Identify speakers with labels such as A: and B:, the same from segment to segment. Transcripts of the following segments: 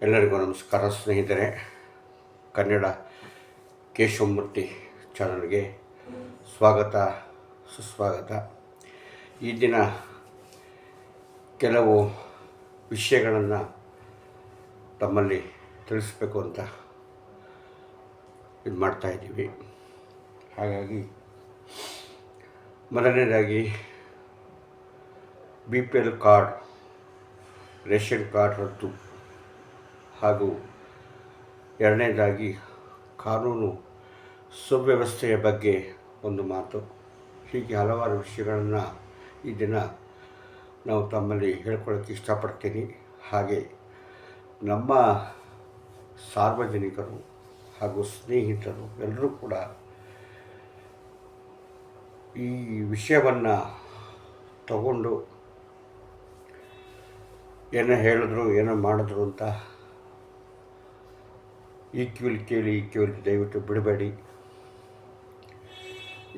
A: ಎಲ್ಲರಿಗೂ ನಮಸ್ಕಾರ ಸ್ನೇಹಿತರೆ. ಕನ್ನಡ ಕೇಶವಮೂರ್ತಿ ಚಾನಲ್ಗೆ ಸ್ವಾಗತ ಸುಸ್ವಾಗತ. ಈ ದಿನ ಕೆಲವು ವಿಷಯಗಳನ್ನು ತಮ್ಮಲ್ಲಿ ತಿಳಿಸ್ಬೇಕು ಅಂತ ಇದು ಮಾಡ್ತಾಯಿದ್ದೀವಿ. ಹಾಗಾಗಿ ಮೊದಲನೇದಾಗಿ BPL ಕಾರ್ಡ್, ರೇಷನ್ ಕಾರ್ಡ್ ರದ್ದು, ಹಾಗೂ ಎರಡನೇದಾಗಿ ಕಾನೂನು ಸುವ್ಯವಸ್ಥೆಯ ಬಗ್ಗೆ ಒಂದು ಮಾತು. ಹೀಗೆ ಹಲವಾರು ವಿಷಯಗಳನ್ನು ಈ ದಿನ ನಾವು ತಮ್ಮಲ್ಲಿ ಹೇಳ್ಕೊಳ್ಳೋಕ್ಕೆ ಇಷ್ಟಪಡ್ತೀನಿ. ಹಾಗೆ ನಮ್ಮ ಸಾರ್ವಜನಿಕರು ಹಾಗೂ ಸ್ನೇಹಿತರು ಎಲ್ಲರೂ ಕೂಡ ಈ ವಿಷಯವನ್ನು ತಗೊಂಡು ಏನೋ ಹೇಳಿದ್ರು ಏನೋ ಮಾಡಿದ್ರು ಅಂತ ಈ ಕಿವಿಲಿ ಕೇಳಿ ಈ ಕಿವಿಲಿ ದಯವಿಟ್ಟು ಬಿಡಬೇಡಿ.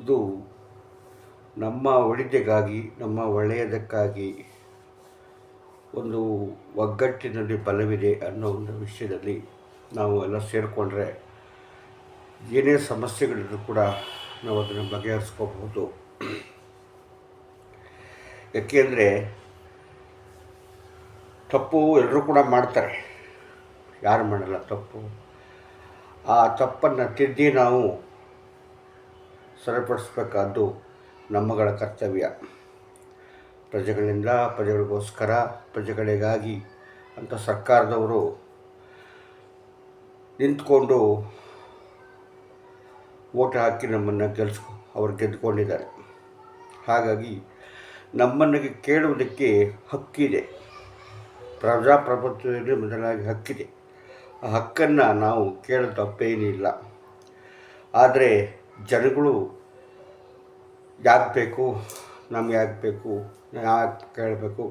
A: ಇದು ನಮ್ಮ ಒಳಿತಿಗಾಗಿ, ನಮ್ಮ ಒಳ್ಳೆಯದಕ್ಕಾಗಿ ಒಂದು ಒಗ್ಗಟ್ಟಿನಲ್ಲಿ ಬಲವಿದೆ ಅನ್ನೋ ಒಂದು ವಿಷಯದಲ್ಲಿ ನಾವು ಎಲ್ಲ ಸೇರಿಕೊಂಡ್ರೆ ಏನೇ ಸಮಸ್ಯೆಗಳಿದ್ರೂ ಕೂಡ ನಾವು ಅದನ್ನು ಬಗೆಹರಿಸ್ಕೋಬಹುದು. ಯಾಕೆಂದರೆ ತಪ್ಪು ಎಲ್ಲರೂ ಕೂಡ ಮಾಡ್ತಾರೆ, ಯಾರು ಮಾಡಲ್ಲ ತಪ್ಪು. ಆ ತಪ್ಪನ್ನು ತಿದ್ದಿ ನಾವು ಸರಿಪಡಿಸ್ಬೇಕಾದ್ದು ನಮ್ಮಗಳ ಕರ್ತವ್ಯ. ಪ್ರಜೆಗಳಿಂದ, ಪ್ರಜೆಗಳಿಗೋಸ್ಕರ, ಪ್ರಜೆಗಳಿಗಾಗಿ ಅಂತ ಸರ್ಕಾರದವರು ನಿಂತ್ಕೊಂಡು ಓಟ್ ಹಾಕಿ ನಮ್ಮನ್ನು ಅವ್ರು ಗೆದ್ದುಕೊಂಡಿದ್ದಾರೆ. ಹಾಗಾಗಿ ನಮ್ಮನ್ನು ಕೇಳುವುದಕ್ಕೆ ಹಕ್ಕಿದೆ, ಪ್ರಜಾಪ್ರಭುತ್ವದಲ್ಲಿ ಮೊದಲಾಗಿ ಹಕ್ಕಿದೆ. ಆ ಹಕ್ಕನ್ನು ನಾವು ಕೇಳೋದು ತಪ್ಪೇನಿಲ್ಲ. ಆದರೆ ಜನಗಳು ಯಾಕೆ ಬೇಕು, ನಮ್ಗೆ ಯಾಕೆ ಬೇಕು, ಯಾಕೆ ಕೇಳಬೇಕು,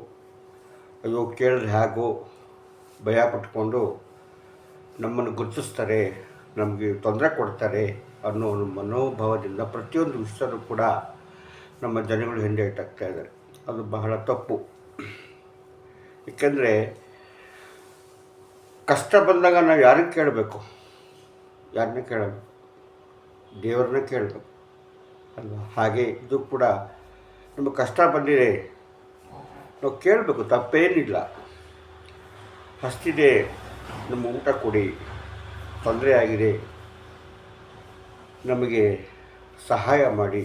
A: ಅಯ್ಯೋ ಕೇಳಿದ್ರೆ ಹೇಗೋ ಭಯ ಪಟ್ಕೊಂಡು ನಮ್ಮನ್ನು ಗುರುತಿಸ್ತಾರೆ, ನಮಗೆ ತೊಂದರೆ ಕೊಡ್ತಾರೆ ಅನ್ನೋ ಮನೋಭಾವದಿಂದ ಪ್ರತಿಯೊಂದು ವಿಷಯದಲ್ಲೂ ಕೂಡ ನಮ್ಮ ಜನಗಳು ಹಿಂದೆ ಇಟ್ಟಾಗ್ತಾ ಇದ್ದಾರೆ. ಅದು ಬಹಳ ತಪ್ಪು. ಏಕೆಂದರೆ ಕಷ್ಟ ಬಂದಾಗ ನಾವು ಯಾರಿಗೆ ಕೇಳಬೇಕು, ಯಾರನ್ನ ಕೇಳಬೇಕು, ದೇವರನ್ನ ಕೇಳಬೇಕು ಅಲ್ವಾ? ಹಾಗೆ ಇದು ಕೂಡ ನಮಗೆ ಕಷ್ಟ ಬಂದಿದೆ, ನಾವು ಕೇಳಬೇಕು, ತಪ್ಪೇನಿಲ್ಲ. ಹಸ್ತಿದೆ, ನಮ್ಮ ಊಟ ಕೊಡಿ, ತೊಂದರೆ ಆಗಿದೆ, ನಮಗೆ ಸಹಾಯ ಮಾಡಿ,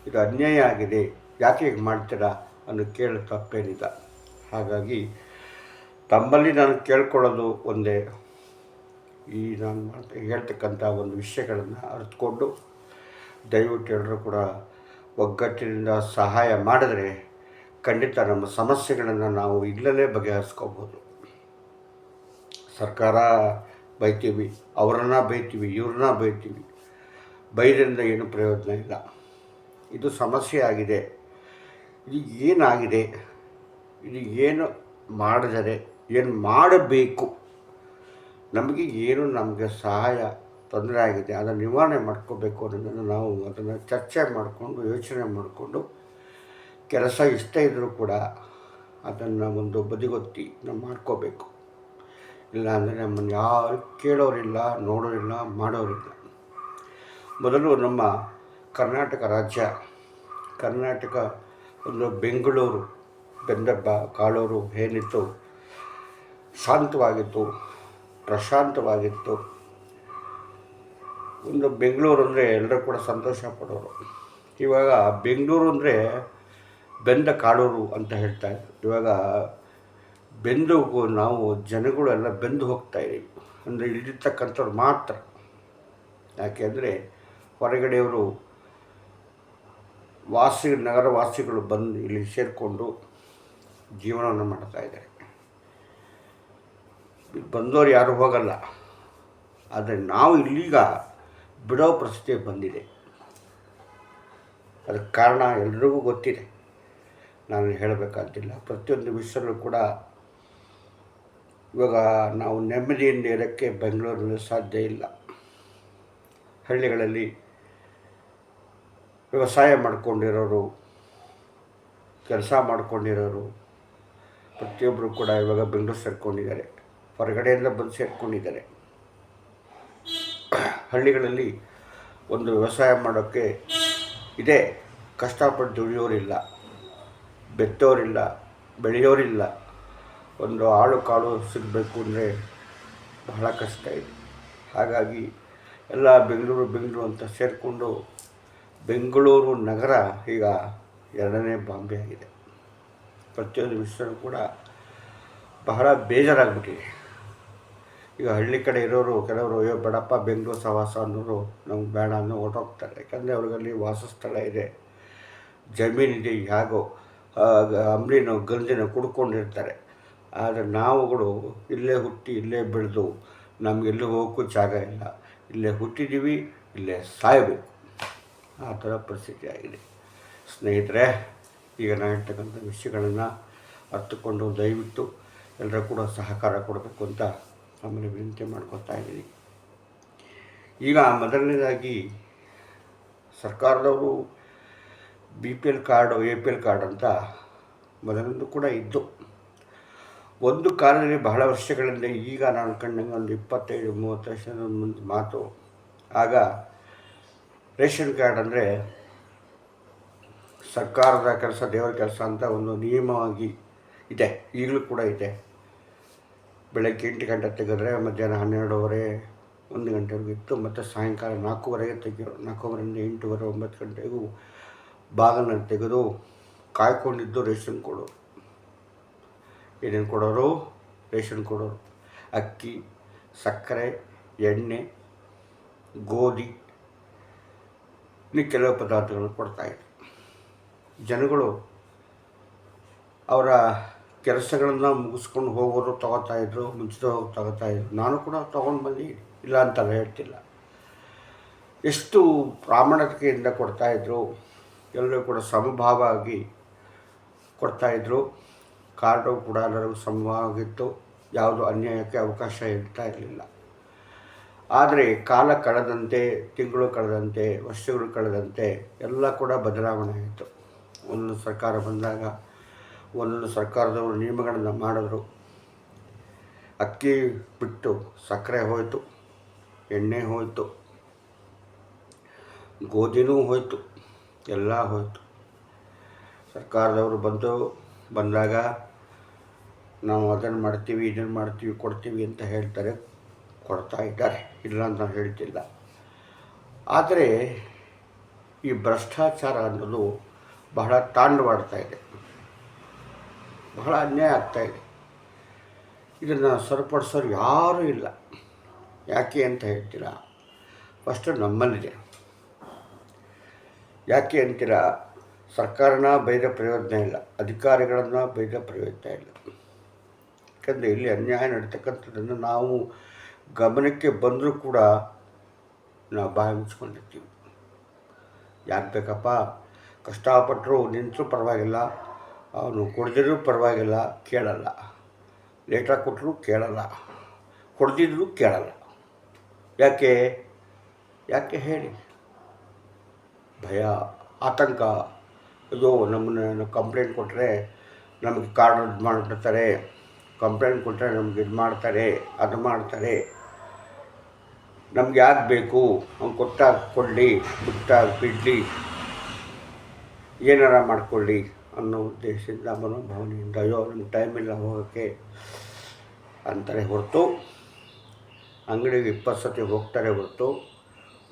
A: ಇದು ಅನ್ಯಾಯ ಆಗಿದೆ, ಯಾಕೆ ಹೀಗೆ ಮಾಡ್ತೀರಾ ಅನ್ನೋ ಕೇಳೋ ತಪ್ಪೇನಿಲ್ಲ. ಹಾಗಾಗಿ ತಮ್ಮಲ್ಲಿ ನಾನು ಕೇಳ್ಕೊಳ್ಳೋದು ಒಂದೇ, ಈ ನಾನು ಹೇಳ್ತಕ್ಕಂಥ ಒಂದು ವಿಷಯಗಳನ್ನು ಅರಿತುಕೊಂಡು ದಯವಿಟ್ಟು ಎಲ್ಲರೂ ಕೂಡ ಒಗ್ಗಟ್ಟಿನಿಂದ ಸಹಾಯ ಮಾಡಿದ್ರೆ ಖಂಡಿತ ನಮ್ಮ ಸಮಸ್ಯೆಗಳನ್ನು ನಾವು ಇಲ್ಲೇ ಬಗೆಹರಿಸ್ಕೋಬೋದು. ಸರ್ಕಾರ ಬೈತೀವಿ, ಅವರನ್ನ ಬೈತೀವಿ, ಇವ್ರನ್ನ ಬೈತೀವಿ, ಬೈದ್ರಿಂದ ಏನು ಪ್ರಯೋಜನ ಇಲ್ಲ. ಇದು ಸಮಸ್ಯೆ ಆಗಿದೆ, ಇದು ಏನಾಗಿದೆ, ಇದು ಏನು ಮಾಡಿದರೆ, ಏನು ಮಾಡಬೇಕು, ನಮಗೆ ಸಹಾಯ ತೊಂದರೆ ಆಗಿದೆ, ಅದನ್ನು ನಿವಾರಣೆ ಮಾಡ್ಕೋಬೇಕು ಅನ್ನೋದನ್ನು ನಾವು ಅದನ್ನು ಚರ್ಚೆ ಮಾಡಿಕೊಂಡು ಯೋಚನೆ ಮಾಡಿಕೊಂಡು ಕೆಲಸ ಇಷ್ಟ ಇದ್ದರೂ ಕೂಡ ಅದನ್ನು ಒಂದು ಬದಿಗೊತ್ತಿ ನಾವು ಮಾಡ್ಕೋಬೇಕು. ಇಲ್ಲಾಂದರೆ ನಮ್ಮನ್ನು ಯಾರು ಕೇಳೋರಿಲ್ಲ, ನೋಡೋರಿಲ್ಲ, ಮಾಡೋರಿಲ್ಲ. ಮೊದಲು ನಮ್ಮ ಕರ್ನಾಟಕ ರಾಜ್ಯ, ಕರ್ನಾಟಕ ಒಂದು ಬೆಂಗಳೂರು, ಕಾಳೂರು ಏನಿತ್ತು, ಶಾಂತವಾಗಿತ್ತು, ಪ್ರಶಾಂತವಾಗಿತ್ತು. ಒಂದು ಬೆಂಗಳೂರು ಅಂದರೆ ಎಲ್ಲರೂ ಕೂಡ ಸಂತೋಷ ಪಡೋರು. ಇವಾಗ ಬೆಂಗಳೂರು ಅಂದರೆ ಬೆಂದ ಕಾಳೂರು ಅಂತ ಹೇಳ್ತಾರೆ. ಇವಾಗ ಬೆಂದು ನಾವು ಜನಗಳು ಎಲ್ಲ ಬೆಂದು ಹೋಗ್ತಾಯಿದ್ದೀವಿ. ಅಂದರೆ ಇಲ್ಲಿರ್ತಕ್ಕಂಥವ್ರು ಮಾತ್ರ. ಯಾಕೆಂದರೆ ಹೊರಗಡೆಯವರು ನಗರವಾಸಿಗಳು ಬಂದು ಇಲ್ಲಿ ಸೇರಿಕೊಂಡು ಜೀವನವನ್ನು ಮಾಡ್ತಾಯಿದ್ದಾರೆ. ಬಂದವರು ಯಾರು ಹೋಗಲ್ಲ. ಆದರೆ ನಾವು ಇಲ್ಲೀಗ ಬಿಡೋ ಪರಿಸ್ಥಿತಿ ಬಂದಿದೆ. ಅದಕ್ಕೆ ಕಾರಣ ಎಲ್ರಿಗೂ ಗೊತ್ತಿದೆ, ನಾನು ಹೇಳಬೇಕಾಗಿಲ್ಲ. ಪ್ರತಿಯೊಂದು ವಿಷಯದಲ್ಲೂ ಕೂಡ ಇವಾಗ ನಾವು ನೆಮ್ಮದಿಯಿಂದ ಇರೋಕ್ಕೆ ಬೆಂಗಳೂರಲ್ಲಿ ಸಾಧ್ಯ ಇಲ್ಲ. ಹಳ್ಳಿಗಳಲ್ಲಿ ವ್ಯವಸಾಯ ಮಾಡ್ಕೊಂಡಿರೋರು, ಕೆಲಸ ಮಾಡ್ಕೊಂಡಿರೋರು ಪ್ರತಿಯೊಬ್ಬರು ಕೂಡ ಇವಾಗ ಬೆಂಗಳೂರು ಸೇರ್ಕೊಂಡಿದ್ದಾರೆ. ಹೊರಗಡೆಯಿಂದ ಬಂದು ಸೇರಿಕೊಂಡಿದ್ದಾರೆ. ಹಳ್ಳಿಗಳಲ್ಲಿ ಒಂದು ವ್ಯವಸಾಯ ಮಾಡೋಕ್ಕೆ ಇದೇ ಕಷ್ಟಪಟ್ಟು ದುಡಿಯೋರಿಲ್ಲ, ಬೆತ್ತೋರಿಲ್ಲ, ಬೆಳೆಯೋರಿಲ್ಲ. ಒಂದು ಆಳು ಕಾಳು ಸಿಗಬೇಕು ಅಂದರೆ ಬಹಳ ಕಷ್ಟ ಇದೆ. ಹಾಗಾಗಿ ಎಲ್ಲ ಬೆಂಗಳೂರು ಅಂತ ಸೇರಿಕೊಂಡು ಬೆಂಗಳೂರು ನಗರ ಈಗ ಎರಡನೇ ಬಾಂಬೆ ಆಗಿದೆ. ಪ್ರತಿಯೊಂದು ವಿಷಯ ಕೂಡ ಬಹಳ ಬೇಜಾರಾಗ್ಬಿಟ್ಟಿದೆ. ಈಗ ಹಳ್ಳಿ ಕಡೆ ಇರೋರು ಕೆಲವರು ಅಯ್ಯೋ ಬೇಡಪ್ಪ ಬೆಂಗಳೂರು ಸಹವಾಸ ಅನ್ನೋರು ನಮ್ಗೆ ಬೇಡ ಅನ್ನೋ ಹೊರಟೋಗ್ತಾರೆ. ಯಾಕಂದರೆ ಅವ್ರಿಗಲ್ಲಿ ವಾಸಸ್ಥಳ ಇದೆ, ಜಮೀನಿದೆ, ಹೇಗೋ ಅಂಬ್ಲಿನೋ ಗಂಜಿನೋ ಕುಡ್ಕೊಂಡಿರ್ತಾರೆ. ಆದರೆ ನಾವುಗಳು ಇಲ್ಲೇ ಹುಟ್ಟಿ ಇಲ್ಲೇ ಬೆಳೆದು ನಮಗೆಲ್ಲೂ ಹೋಗೋಕ್ಕೂ ಜಾಗ ಇಲ್ಲ, ಇಲ್ಲೇ ಹುಟ್ಟಿದ್ದೀವಿ, ಇಲ್ಲೇ ಸಾಯಬೇಕು, ಆ ಥರ ಪರಿಸ್ಥಿತಿ ಆಗಿದೆ. ಸ್ನೇಹಿತರೆ, ಈಗ ನಾನು ಹೇಳ್ತಕ್ಕಂಥ ವಿಷಯಗಳನ್ನು ಅರ್ಥಕೊಂಡು ದಯವಿಟ್ಟು ಎಲ್ಲರೂ ಕೂಡ ಸಹಕಾರ ಕೊಡಬೇಕು ಅಂತ ಆಮೇಲೆ ವಿನಂತಿ ಮಾಡ್ಕೊತಾ ಇದ್ದೀನಿ. ಈಗ ಮೊದಲನೇದಾಗಿ ಸರ್ಕಾರದವರು BPL ಕಾರ್ಡು APL ಕಾರ್ಡ್ ಅಂತ ಮೊದಲಿಂದ ಕೂಡ ಇದ್ದು, ಒಂದು ಕಾಲದಲ್ಲಿ ಬಹಳ ವರ್ಷಗಳಿಂದ, ಈಗ ನಾನು ಕಂಡಂಗೆ ಒಂದು 25-30 ವರ್ಷದ ಮುಂದೆ ಮಾತು. ಆಗ ರೇಷನ್ ಕಾರ್ಡ್ ಅಂದರೆ ಸರ್ಕಾರದ ಕೆಲಸ, ದೇವರ ಕೆಲಸ ಅಂತ ಒಂದು ನಿಯಮವಾಗಿ ಇದೆ, ಈಗಲೂ ಕೂಡ ಇದೆ. ಬೆಳಗ್ಗೆ 8 ಗಂಟೆ ತೆಗೆದ್ರೆ ಮಧ್ಯಾಹ್ನ 12:30 1 ಗಂಟೆವರೆಗೂ ಇತ್ತು. ಮತ್ತು ಸಾಯಂಕಾಲ 4:30ಗೆ ತೆಗೆಯೋರು. 4:30ರಿಂದ 8:30 9 ಗಂಟೆಗೂ ಬಾಗಿಲನ್ನು ತೆಗೆದು ಕಾಯ್ಕೊಂಡಿದ್ದು ರೇಷನ್ ಕೊಡೋರು. ಏನೇನು ಕೊಡೋರು? ರೇಷನ್ ಕೊಡೋರು. ಅಕ್ಕಿ, ಸಕ್ಕರೆ, ಎಣ್ಣೆ, ಗೋಧಿ, ಇನ್ನು ಕೆಲವು ಪದಾರ್ಥಗಳನ್ನು ಕೊಡ್ತಾಯಿದ್ರು. ಜನಗಳು ಅವರ ಕೆಲಸಗಳನ್ನು ಮುಗಿಸ್ಕೊಂಡು ಹೋಗೋರು ತೊಗೋತಾಯಿದ್ರು, ಮುಂಚಿತ ಹೋಗಿ ತೊಗೋತಾಯಿದ್ರು. ನಾನು ಕೂಡ ತೊಗೊಂಡು ಬಂದು ಇಲ್ಲ ಅಂತಲ್ಲ ಹೇಳ್ತಿಲ್ಲ. ಎಷ್ಟು ಪ್ರಾಮಾಣಿಕತೆಯಿಂದ ಕೊಡ್ತಾಯಿದ್ರು, ಎಲ್ಲರೂ ಕೂಡ ಸಮಭಾವ ಆಗಿ ಕೊಡ್ತಾಯಿದ್ರು. ಕಾರ್ಡು ಕೂಡ ಎಲ್ಲರಿಗೂ ಸಮವಾಗಿತ್ತು, ಯಾವುದು ಅನ್ಯಾಯಕ್ಕೆ ಅವಕಾಶ ಇರ್ತಾ ಇರಲಿಲ್ಲ. ಆದರೆ ಕಾಲ ಕಳೆದಂತೆ, ತಿಂಗಳು ಕಳೆದಂತೆ, ವರ್ಷಗಳು ಕಳೆದಂತೆ ಎಲ್ಲ ಕೂಡ ಬದಲಾವಣೆ ಆಯಿತು. ಒಂದೊಂದು ಸರ್ಕಾರ ಬಂದಾಗ ಒಂದೊಂದು ಸರ್ಕಾರದವರು ನಿಯಮಗಳನ್ನು ಮಾಡಿದ್ರು. ಅಕ್ಕಿ ಬಿಟ್ಟು ಸಕ್ಕರೆ ಹೋಯಿತು, ಎಣ್ಣೆ ಹೋಯಿತು, ಗೋಧಿನೂ ಹೋಯಿತು, ಎಲ್ಲ ಹೋಯಿತು. ಸರ್ಕಾರದವರು ಬಂದಾಗ ನಾವು ಅದನ್ನು ಮಾಡ್ತೀವಿ, ಇದನ್ನು ಮಾಡ್ತೀವಿ, ಕೊಡ್ತೀವಿ ಅಂತ ಹೇಳ್ತಾರೆ, ಕೊಡ್ತಾ ಇದ್ದಾರೆ, ಇಲ್ಲ ಅಂತ ನಾನು ಹೇಳ್ತಿಲ್ಲ. ಆದರೆ ಈ ಭ್ರಷ್ಟಾಚಾರ ಅನ್ನೋದು ಬಹಳ ತಾಂಡವಾಡ್ತಾ ಇದೆ, ಬಹಳ ಅನ್ಯಾಯ ಆಗ್ತಾಯಿದೆ. ಇದನ್ನು ಸರಿಪಡಿಸೋರು ಯಾರೂ ಇಲ್ಲ. ಯಾಕೆ ಅಂತ ಹೇಳ್ತೀರಾ? ಫಸ್ಟು ನಮ್ಮಲ್ಲಿದೆ. ಯಾಕೆ ಅಂತೀರಾ? ಸರ್ಕಾರನ ಬೈದ ಪ್ರಯೋಜನ ಇಲ್ಲ, ಅಧಿಕಾರಿಗಳನ್ನು ಬೈದ ಪ್ರಯೋಜನ ಇಲ್ಲ. ಯಾಕಂದರೆ ಇಲ್ಲಿ ಅನ್ಯಾಯ ನಡೀತಕ್ಕಂಥದ್ದನ್ನು ನಾವು ಗಮನಕ್ಕೆ ಬಂದರೂ ಕೂಡ ನಾವು ಬಾಯಿ ಮುಚ್ಕೊಂಡಿರ್ತೀವಿ. ಯಾಕೆ ಬೇಕಪ್ಪ? ಕಷ್ಟಪಟ್ಟರು ನಿಂತರೂ ಪರವಾಗಿಲ್ಲ, ಅವನು ಕೊಡದಿದ್ರೂ ಪರವಾಗಿಲ್ಲ, ಕೇಳಲ್ಲ. ಲೇಟಾಗಿ ಕೊಟ್ಟರು ಕೇಳಲ್ಲ, ಕೊಡ್ದಿದ್ರು ಕೇಳಲ್ಲ. ಯಾಕೆ ಹೇಳಿ? ಭಯ, ಆತಂಕ. ಅಯ್ಯೋ ನಮ್ಮನ್ನು ಕಂಪ್ಲೇಂಟ್ ಕೊಟ್ಟರೆ ನಮಗೆ ಕಾರ್ಡ್ ಇದು ಮಾಡಿಬಿಡ್ತಾರೆ, ಕಂಪ್ಲೇಂಟ್ ಕೊಟ್ಟರೆ ನಮ್ಗೆ ಇದು ಮಾಡ್ತಾರೆ, ಅದು ಮಾಡ್ತಾರೆ, ನಮ್ಗೆ ಯಾಕೆ ಬೇಕು, ಅವ್ನು ಕೊಟ್ಟಾಗ ಕೊಡಲಿ, ಬಿಟ್ಟಾಗ ಬಿಡಲಿ, ಏನಾರ ಮಾಡಿಕೊಳ್ಳಿ ಅನ್ನೋ ಉದ್ದೇಶದಿಂದ, ಮನೋಭಾವನೆಯಿಂದ ಅಯ್ಯೋ ನಮ್ಗೆ ಟೈಮಿಲ್ಲ ಹೋಗೋಕ್ಕೆ ಅಂತಾರೆ ಹೊರತು, ಅಂಗಡಿಗೆ 20 ಸತಿ ಹೋಗ್ತಾರೆ ಹೊರತು,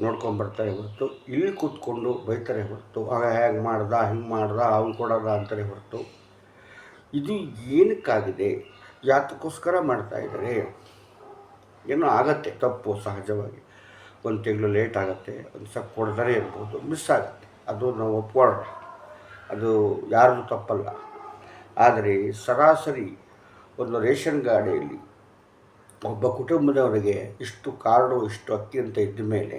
A: ನೋಡ್ಕೊಂಬರ್ತಾರೆ ಹೊರತು, ಇಲ್ಲಿ ಕೂತ್ಕೊಂಡು ಬೈತಾರೆ ಹೊರತು, ಆಗ ಹೇಗೆ ಮಾಡ್ದ, ಹಿಂಗೆ ಮಾಡ್ದ, ಅವ್ನು ಕೊಡೋದ ಅಂತಾರೆ ಹೊರತು. ಇದು ಏನಕ್ಕಾಗಿದೆ? ಯಾತಕ್ಕೋಸ್ಕರ ಮಾಡ್ತಾಯಿದ್ದಾರೆ? ಏನೋ ಆಗತ್ತೆ, ತಪ್ಪು ಸಹಜವಾಗಿ. 1 ತಿಂಗಳು ಲೇಟ್ ಆಗುತ್ತೆ, ಒಂದು ಸ್ವಲ್ಪ ಕೊಡ್ದೇ ಇರ್ಬೋದು, ಮಿಸ್ ಆಗುತ್ತೆ, ಅದು ನಾವು ಒಪ್ಕೊಳ್ಳೋಣ, ಅದು ಯಾರ್ದು ತಪ್ಪಲ್ಲ. ಆದರೆ ಸರಾಸರಿ ಒಂದು ರೇಷನ್ ಗಾಡಿಯಲ್ಲಿ ಒಬ್ಬ ಕುಟುಂಬದವರಿಗೆ ಇಷ್ಟು ಕಾರ್ಡು, ಇಷ್ಟು ಅಕ್ಕಿ ಅಂತ ಇದ್ದ ಮೇಲೆ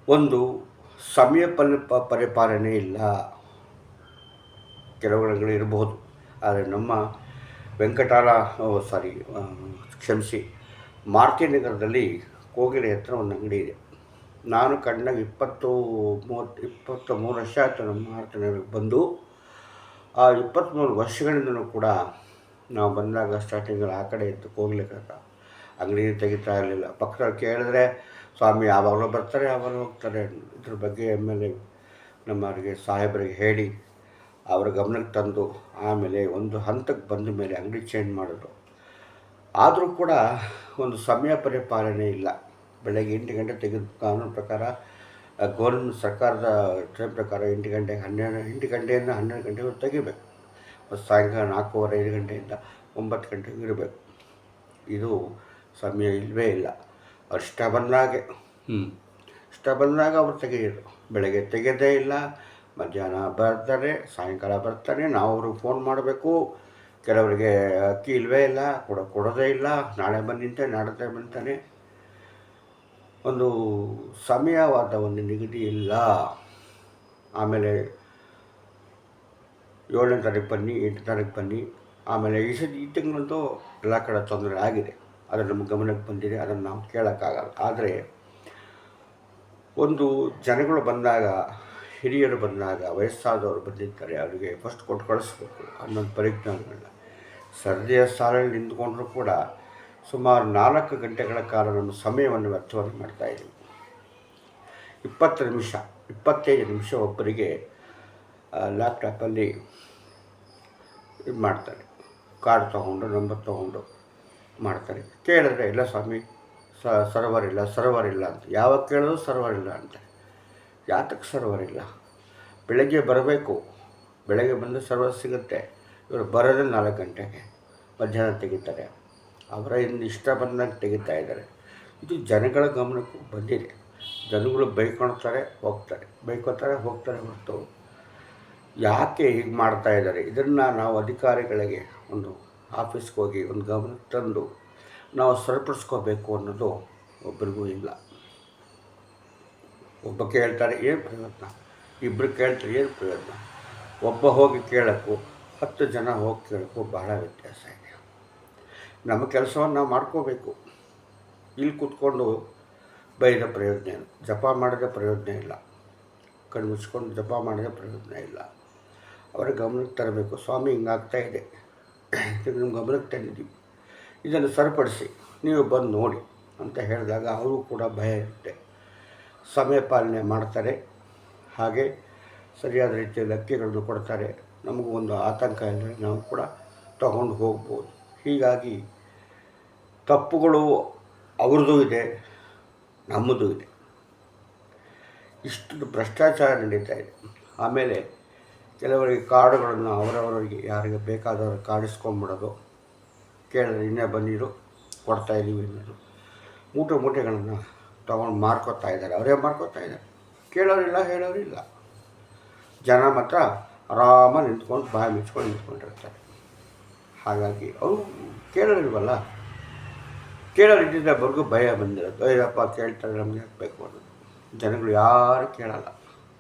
A: ಒಂದು ಸಮಯ ಪರಿಪಾಲನೆ ಇಲ್ಲ. ಕೆಲವುಗಳು ಇರಬಹುದು, ಆದರೆ ನಮ್ಮ ಮಾರುತಿನಗರದಲ್ಲಿ ಕೋಗಿಲೆ ಹತ್ರ ಒಂದು ಅಂಗಡಿ ಇದೆ. ನಾನು ಕಂಡಾಗ 23 ವರ್ಷ ಆಯಿತು ನಮ್ಮ ಮಾರುತಿನಗರಕ್ಕೆ ಬಂದು. ಆ 23 ವರ್ಷಗಳಿಂದಲೂ ಕೂಡ ನಾವು ಬಂದಾಗ ಸ್ಟಾರ್ಟಿಂಗಲ್ಲಿ ಆ ಕಡೆ ಇತ್ತು ಹೋಗ್ಲಿಕ್ಕೆ ಅಂಗಡಿ ತೆಗಿತಾ ಇರಲಿಲ್ಲ. ಪಕ್ಕದಲ್ಲಿ ಕೇಳಿದ್ರೆ ಸ್ವಾಮಿ ಯಾವಾಗಲೂ ಬರ್ತಾರೆ ಯಾವಾಗಲೂ ಹೋಗ್ತಾರೆ. ಇದ್ರ ಬಗ್ಗೆ ಎಮ್.ಎಲ್.ಎ ನಮ್ಮವರಿಗೆ ಸಾಹೇಬರಿಗೆ ಹೇಳಿ ಅವರ ಗಮನಕ್ಕೆ ತಂದು ಆಮೇಲೆ ಒಂದು ಹಂತಕ್ಕೆ ಬಂದ ಮೇಲೆ ಅಂಗಡಿ ಚೇಂಜ್ ಮಾಡೋದು. ಆದರೂ ಕೂಡ ಒಂದು ಸಮಯ ಪರಿಪಾಲನೆ ಇಲ್ಲ. ಬೆಳಗ್ಗೆ 8 ಗಂಟೆ ತೆಗೆದು ಕಾನೂನು ಪ್ರಕಾರ ಗೌರ್ಮೆಂಟ್ ಸರ್ಕಾರದ ಟೈಮ್ ಪ್ರಕಾರ 8 ಗಂಟೆಗೆ 8 ಗಂಟೆಯಿಂದ 12 ಗಂಟೆವರೆಗೂ ತೆಗಿಬೇಕು. ಮತ್ತು ಸಾಯಂಕಾಲ 4:15 5 ಗಂಟೆಯಿಂದ 9 ಗಂಟೆಗೆ ಇರಬೇಕು. ಇದು ಸಮಯ ಇಲ್ಲವೇ ಇಲ್ಲ. ಅವ್ರು ಇಷ್ಟ ಬಂದಾಗ ಅವ್ರು ತೆಗೆಯೋದು. ಬೆಳಗ್ಗೆ ತೆಗೆಯೋದೇ ಇಲ್ಲ, ಮಧ್ಯಾಹ್ನ ಬರ್ತಾರೆ, ಸಾಯಂಕಾಲ ಬರ್ತಾರೆ. ನಾವು ಅವ್ರಿಗೆ ಫೋನ್ ಮಾಡಬೇಕು. ಕೆಲವರಿಗೆ ಅಕ್ಕಿ ಇಲ್ಲವೇ ಇಲ್ಲ, ಕೊಡೋದೇ ಇಲ್ಲ, ನಾಳೆ ಬಂದಿಂತೆ ನಾಡ್ದೆ ಬಂತಾನೆ. ಒಂದು ಸಮಯವಾದ ಒಂದು ನಿಗದಿ ಇಲ್ಲ. ಆಮೇಲೆ 7ನೇ ತಾರೀಕು ಬನ್ನಿ, 8ನೇ ತಾರೀಕು ಬನ್ನಿ. ಆಮೇಲೆ ಈ ತಿಂಗಳಂತೂ ಎಲ್ಲ ಕಡೆ ತೊಂದರೆ ಆಗಿದೆ. ಅದು ನಮ್ಮ ಗಮನಕ್ಕೆ ಬಂದಿದೆ, ಅದನ್ನು ನಾವು ಕೇಳೋಕ್ಕಾಗಲ್ಲ. ಆದರೆ ಒಂದು ಜನಗಳು ಬಂದಾಗ, ಹಿರಿಯರು ಬಂದಾಗ, ವಯಸ್ಸಾದವರು ಬಂದಿರ್ತಾರೆ, ಅವರಿಗೆ ಫಸ್ಟ್ ಕೊಟ್ಟು ಕಳಿಸ್ಬೇಕು ಅನ್ನೋದು ಪರಿಜ್ಞಾನಗಳನ್ನ. ಸರ್ದಿಯ ಸಾಲಲ್ಲಿ ನಿಂತ್ಕೊಂಡ್ರೂ ಕೂಡ ಸುಮಾರು 4 ಗಂಟೆಗಳ ಕಾಲ ನಮ್ಮ ಸಮಯವನ್ನು ವ್ಯರ್ಥವನ್ನು ಮಾಡ್ತಾಯಿದ್ದೀವಿ. 25 ನಿಮಿಷ ಒಬ್ಬರಿಗೆ ಲ್ಯಾಪ್ಟಾಪಲ್ಲಿ ಇದು ಮಾಡ್ತಾರೆ, ಕಾರ್ಡ್ ತೊಗೊಂಡು ನಂಬರ್ ತೊಗೊಂಡು ಮಾಡ್ತಾರೆ. ಕೇಳಿದ್ರೆ ಇಲ್ಲ ಸ್ವಾಮಿ ಸರ್ವರ್ ಇಲ್ಲ ಅಂತ. ಯಾವಾಗ ಕೇಳಿದ್ರು ಸರ್ವರ್ ಇಲ್ಲ ಅಂತ. ಯಾತಕ್ಕೆ ಸರ್ವರ್ ಇಲ್ಲ? ಬೆಳಗ್ಗೆ ಬರಬೇಕು, ಬೆಳಗ್ಗೆ ಬಂದು ಸರ್ವರ್ ಸಿಗುತ್ತೆ. ಇವರು ಬರೋದೇ 4 ಗಂಟೆಗೆ, ಮಧ್ಯಾಹ್ನ ತೆಗಿತಾರೆ. ಅವರ ಇಷ್ಟ ಬಂದಾಗ ತೆಗಿತಾ ಇದ್ದಾರೆ. ಇದು ಜನಗಳ ಗಮನಕ್ಕೂ ಬಂದಿದೆ. ಜನಗಳು ಬೈಕೊಳ್ತಾರೆ ಹೋಗ್ತಾರೆ ಹೊರತು ಯಾಕೆ ಹೀಗೆ ಮಾಡ್ತಾ ಇದ್ದಾರೆ? ಇದನ್ನು ನಾವು ಅಧಿಕಾರಿಗಳಿಗೆ ಒಂದು ಆಫೀಸ್ಗೆ ಹೋಗಿ ಒಂದು ಗಮನಕ್ಕೆ ತಂದು ನಾವು ಸರಿಪಡಿಸ್ಕೋಬೇಕು ಅನ್ನೋದು ಒಬ್ಬರಿಗೂ ಇಲ್ಲ. ಒಬ್ಬ ಕೇಳ್ತಾರೆ ಏನು ಪ್ರಯೋಜನ, ಇಬ್ಬರು ಕೇಳ್ತಾರೆ ಏನು ಪ್ರಯೋಜನ. ಒಬ್ಬ ಹೋಗಿ ಕೇಳೋಕ್ಕೂ 10 ಜನ ಹೋಗಿ ಕೇಳೋಕ್ಕೂ ಬಹಳ ವ್ಯತ್ಯಾಸ ಇದೆ. ನಮ್ಮ ಕೆಲಸವನ್ನು ನಾವು ಮಾಡ್ಕೋಬೇಕು. ಇಲ್ಲಿ ಕೂತ್ಕೊಂಡು ಬೈದ ಪ್ರಯೋಜನ ಇಲ್ಲ, ಜಪ ಮಾಡಿದ ಪ್ರಯೋಜನ ಇಲ್ಲ, ಕಣ್ಣು ಮುಚ್ಕೊಂಡು ಜಪ ಮಾಡಿದ ಪ್ರಯೋಜನ ಇಲ್ಲ. ಅವರ ಗಮನಕ್ಕೆ ತರಬೇಕು. ಸ್ವಾಮಿ ಹಿಂಗಾಗ್ತಾ ಇದೆ, ನಿಮ್ಮ ಗಮನಕ್ಕೆ ತಂದಿದ್ದೀವಿ, ಇದನ್ನು ಸರಿಪಡಿಸಿ ನೀವು ಬಂದು ನೋಡಿ ಅಂತ ಹೇಳಿದಾಗ ಅವರು ಕೂಡ ಭಯ ಇರುತ್ತೆ. ಸಮಯ ಪಾಲನೆ ಮಾಡ್ತಾರೆ. ಹಾಗೆ ಸರಿಯಾದ ರೀತಿಯಲ್ಲಿ ಅಕ್ಕಿಗಳನ್ನು ಕೊಡ್ತಾರೆ. ನಮಗೂ ಒಂದು ಆತಂಕ ಇದ್ದರೆ ನಾವು ಕೂಡ ತಗೊಂಡು ಹೋಗ್ಬೋದು. ಹೀಗಾಗಿ ತಪ್ಪುಗಳು ಅವ್ರದ್ದು ಇದೆ, ನಮ್ಮದು ಇದೆ. ಇಷ್ಟು ಭ್ರಷ್ಟಾಚಾರ ನಡೀತಾ ಇದೆ. ಆಮೇಲೆ ಕೆಲವರಿಗೆ ಕಾರ್ಡುಗಳನ್ನು ಅವರವರಿಗೆ ಯಾರಿಗೆ ಬೇಕಾದವರು ಕಾಡಿಸ್ಕೊಂಡ್ಬಿಡೋದು. ಕೇಳಿದ್ರೆ ಇನ್ನೇ ಬಂದಿರು ಕೊಡ್ತಾಯಿದ್ದೀವಿ ಅನ್ನೋದು. ಮೂಟೆಗಳನ್ನು ತೊಗೊಂಡು ಮಾರ್ಕೋತಾ ಇದ್ದಾರೆ. ಅವರೇ ಮಾರ್ಕೋತಾ ಇದ್ದಾರೆ. ಕೇಳೋರಿಲ್ಲ, ಹೇಳೋರಿಲ್ಲ. ಜನ ಮಾತ್ರ ಆರಾಮಾಗಿ ನಿಂತ್ಕೊಂಡು ಬಾಯಿ ಮುಚ್ಕೊಂಡು ನಿಂತ್ಕೊಂಡಿರ್ತಾರೆ. ಹಾಗಾಗಿ ಅವರು ಕೇಳೋರಿಲ್ವಲ್ಲ. ಕೇಳೋರಿದ್ದವರೆಗೂ ಭಯ ಬಂದಿರೋದು. ಅಯ್ಯಪ್ಪ ಕೇಳ್ತಾರೆ, ನಮಗೆ ಹಾಕಬೇಕು ಅನ್ನೋದು. ಜನಗಳು ಯಾರು ಕೇಳಲ್ಲ.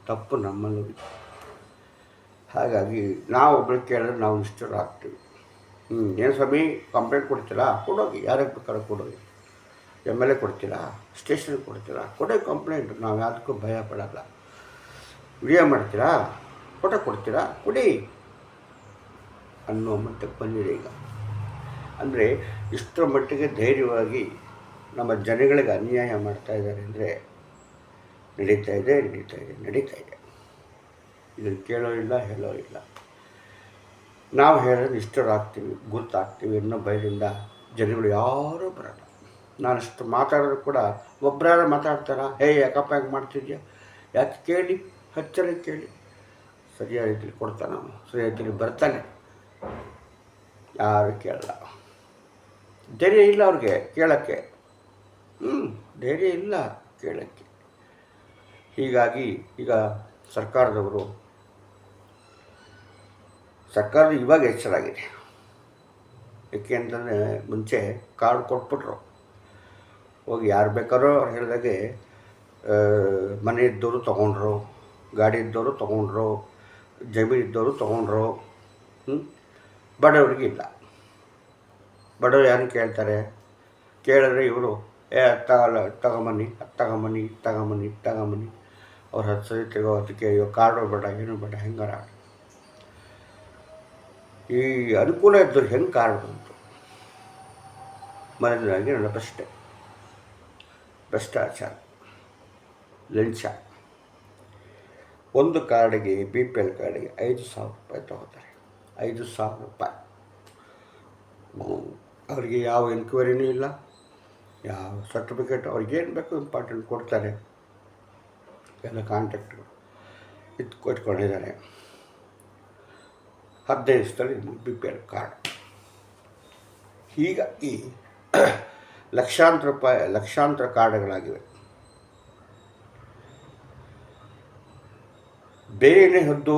A: ತಪ್ಪು ನಮ್ಮಲ್ಲೂ ಇದೆ. ಹಾಗಾಗಿ ನಾವು ಒಬ್ಬರು ಕೇಳಿದ್ರೆ ನಾವು ನಿಷ್ಠರಾಗ್ತೀವಿ. ಏನು ಸ್ವಾಮಿ ಕಂಪ್ಲೇಂಟ್ ಕೊಡ್ತೀರಾ? ಕೊಡೋಗಿ, ಯಾರಿಗೆ ಬೇಕಾದ್ರೂ ಕೊಡೋಗಿ. ಎಮ್.ಎಲ್.ಎ ಕೊಡ್ತೀರಾ, ಸ್ಟೇಷನ್ಗೆ ಕೊಡ್ತೀರಾ, ಕೊಡೋ ಕಂಪ್ಲೇಂಟ್. ನಾವು ಯಾವುದಕ್ಕೂ ಭಯ ಪಡಲ್ಲ. ವಿಡಿಯೋ ಮಾಡ್ತೀರಾ, ಫೋಟೋ ಕೊಡ್ತೀರಾ, ಕೊಡಿ ಅನ್ನೋ ಮಟ್ಟಕ್ಕೆ ಬಂದಿದೆ ಈಗ. ಅಂದರೆ ಇಷ್ಟರ ಮಟ್ಟಿಗೆ ಧೈರ್ಯವಾಗಿ ನಮ್ಮ ಜನಗಳಿಗೆ ಅನ್ಯಾಯ ಮಾಡ್ತಾಯಿದ್ದಾರೆ ಅಂದರೆ ನಡೀತಾ ಇದೆ. ಇದನ್ನು ಕೇಳೋರಿಲ್ಲ, ಹೇಳೋರಿಲ್ಲ. ನಾವು ಹೇಳೋದು ಇಷ್ಟರಾಗ್ತೀವಿ, ಗುರುತಾಗ್ತೀವಿ ಅನ್ನೋ ಭಯದಿಂದ ಜನಗಳು ಯಾರೂ ಬರಲ್ಲ. ನಾನಷ್ಟು ಮಾತಾಡೋದು ಕೂಡ ಒಬ್ಬರಾರು ಮಾತಾಡ್ತಾರ, ಯಾಕಪ್ಪ ಹೆಂಗೆ ಮಾಡ್ತಿದ್ಯಾ, ಯಾಕೆ ಕೇಳಿ, ಹಚ್ಚರ ಕೇಳಿ. ಸರಿಯಾದ ರೀತಿಯಲ್ಲಿ ಕೊಡ್ತಾನೆ, ಸರಿಯಾದ ರೀತಿಯಲ್ಲಿ ಬರ್ತಾನೆ. ಯಾರು ಕೇಳಲ್ಲ. ಧೈರ್ಯ ಇಲ್ಲ ಅವ್ರಿಗೆ ಕೇಳೋಕ್ಕೆ. ಧೈರ್ಯ ಇಲ್ಲ ಕೇಳೋಕ್ಕೆ. ಹೀಗಾಗಿ ಈಗ ಸರ್ಕಾರದ ಇವಾಗ ಎಚ್ಚರಾಗಿದೆ. ಏಕೆ ಅಂತಂದರೆ ಮುಂಚೆ ಕಾರ್ಡ್ ಕೊಟ್ಬಿಟ್ರು, ಹೋಗಿ ಯಾರು ಬೇಕಾದ್ರೋ ಅವ್ರು ಹೇಳಿದಾಗೆ ಮನೆ ಇದ್ದವರು ತೊಗೊಂಡ್ರು, ಗಾಡಿ ಇದ್ದವರು ತೊಗೊಂಡ್ರು, ಜಮೀನು ಇದ್ದವರು ತೊಗೊಂಡ್ರು. ಬಡವರಿಗೆ ಇಲ್ಲ. ಬಡವರು ಯಾರು ಕೇಳ್ತಾರೆ? ಕೇಳಿದ್ರೆ ಇವರು ತಗೊಂಬನ್ನಿ ಅವ್ರು 10 ಸರಿ ತಿರುಗೋ ಅದಕ್ಕೆ ಕಾರ್ಡು ಬೇಡ, ಏನು ಬೇಡ, ಹೆಂಗಾರ ಈ ಅನುಕೂಲ ಇದ್ದವ್ರು ಹೆಂಗೆ ಕಾರ್ಡ್ ಬಂತು? ಮೊದಲನೇದಾಗಿ ನನ್ನ ಪ್ರಶ್ನೆ. ಭ್ರಷ್ಟಾಚಾರ, ಲಂಚ. ಒಂದು ಕಾರ್ಡಿಗೆ BPL ಕಾರ್ಡಿಗೆ 5,000 ರೂಪಾಯಿ ತಗೋತಾರೆ. 5,000 ರೂಪಾಯಿ. ಅವರಿಗೆ ಯಾವ ಎನ್ಕ್ವೈರಿನೂ ಇಲ್ಲ, ಯಾವ ಸರ್ಟಿಫಿಕೇಟ್, ಅವ್ರಿಗೇನು ಬೇಕು ಇಂಪಾರ್ಟೆಂಟ್ ಕೊಡ್ತಾರೆ. ಎಲ್ಲ ಕಾಂಟ್ಯಾಕ್ಟ್ಗಳು ಇಟ್ಕೊಂಡಿದ್ದಾರೆ. 15 ಸ್ಥಳ BPL ಕಾರ್ಡ್. ಹೀಗಾಗಿ ಲಕ್ಷಾಂತರ ಕಾರ್ಡ್ಗಳಾಗಿವೆ. ಬೇರೆಯೇ ಹೊದ್ದು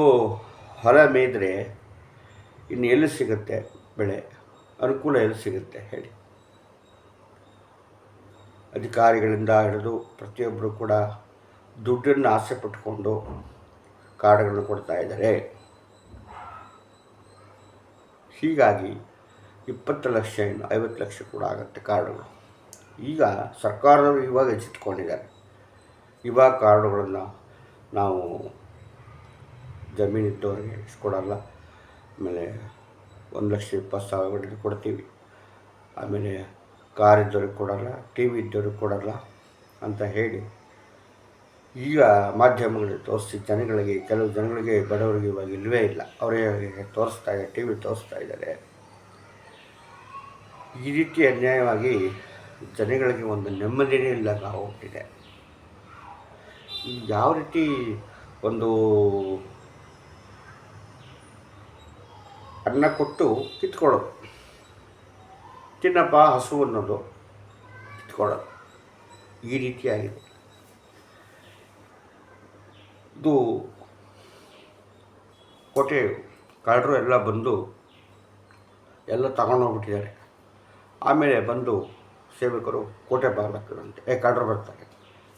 A: ಹೊಲ ಮೇಯ್ದರೆ ಇನ್ನು ಎಲ್ಲಿ ಸಿಗುತ್ತೆ ಬೆಳೆ? ಅನುಕೂಲ ಎಲ್ಲಿ ಸಿಗುತ್ತೆ ಹೇಳಿ? ಅಧಿಕಾರಿಗಳಿಂದ ಹಿಡಿದು ಪ್ರತಿಯೊಬ್ಬರು ಕೂಡ ದುಡ್ಡನ್ನು ಆಸೆ ಪಟ್ಟುಕೊಂಡು ಕಾರ್ಡ್ಗಳನ್ನು ಕೊಡ್ತಾ ಇದ್ದಾರೆ. ಹೀಗಾಗಿ 20 ಲಕ್ಷ ಇನ್ನು 50 ಲಕ್ಷ ಕೂಡ ಆಗುತ್ತೆ ಕಾರ್ಡುಗಳು. ಈಗ ಸರ್ಕಾರದವರು ಇವಾಗ ಎಚ್ಚೆತ್ಕೊಂಡಿದ್ದಾರೆ. ಇವಾಗ ಕಾರ್ಡುಗಳನ್ನು ನಾವು ಜಮೀನಿದ್ದವರಿಗೆ ಕೊಡಲ್ಲ, ಆಮೇಲೆ 1,20,000 ಕೊಡ್ತೀವಿ, ಆಮೇಲೆ ಕಾರ್ ಇದ್ದವ್ರಿಗೆ ಕೊಡಲ್ಲ, TV ಇದ್ದವ್ರಿಗೆ ಕೊಡಲ್ಲ ಅಂತ ಹೇಳಿ ಈಗ ಮಾಧ್ಯಮಗಳಿಗೆ ತೋರಿಸಿ ಜನಗಳಿಗೆ, ಕೆಲವು ಜನಗಳಿಗೆ, ಬಡವರಿಗೆ ಇವಾಗ ಇಲ್ಲವೇ ಇಲ್ಲ, ಅವರೇ ತೋರಿಸ್ತಾ ಇದ್ದಾರೆ, TV ತೋರಿಸ್ತಾ ಇದ್ದಾರೆ. ಈ ರೀತಿ ಅನ್ಯಾಯವಾಗಿ ಜನಗಳಿಗೆ ಒಂದು ನೆಮ್ಮದಿನೇ ಇಲ್ಲದ ಹೋಗ್ತಿದೆ. ಯಾವ ರೀತಿ ಒಂದು ಅನ್ನ ಕೊಟ್ಟು ಕಿತ್ಕೊಳ್ಳೋದು, ತಿನ್ನಪ್ಪ ಹಸು ಅನ್ನೋದು, ಕಿತ್ಕೊಳ್ಳೋದು, ಈ ರೀತಿಯಾಗಿದೆ. ಇದು ಕೋಟೆ ಕಳ್ಳರು ಎಲ್ಲ ಬಂದು ಎಲ್ಲ ತಗೊಂಡೋಗ್ಬಿಟ್ಟಿದ್ದಾರೆ. ಆಮೇಲೆ ಬಂದು ಸೇವಕರು ಕೋಟೆ ಬಾಗ್ಲಾಕ್ತದಂತೆ, ಕಳ್ಳರು ಬರ್ತಾರೆ,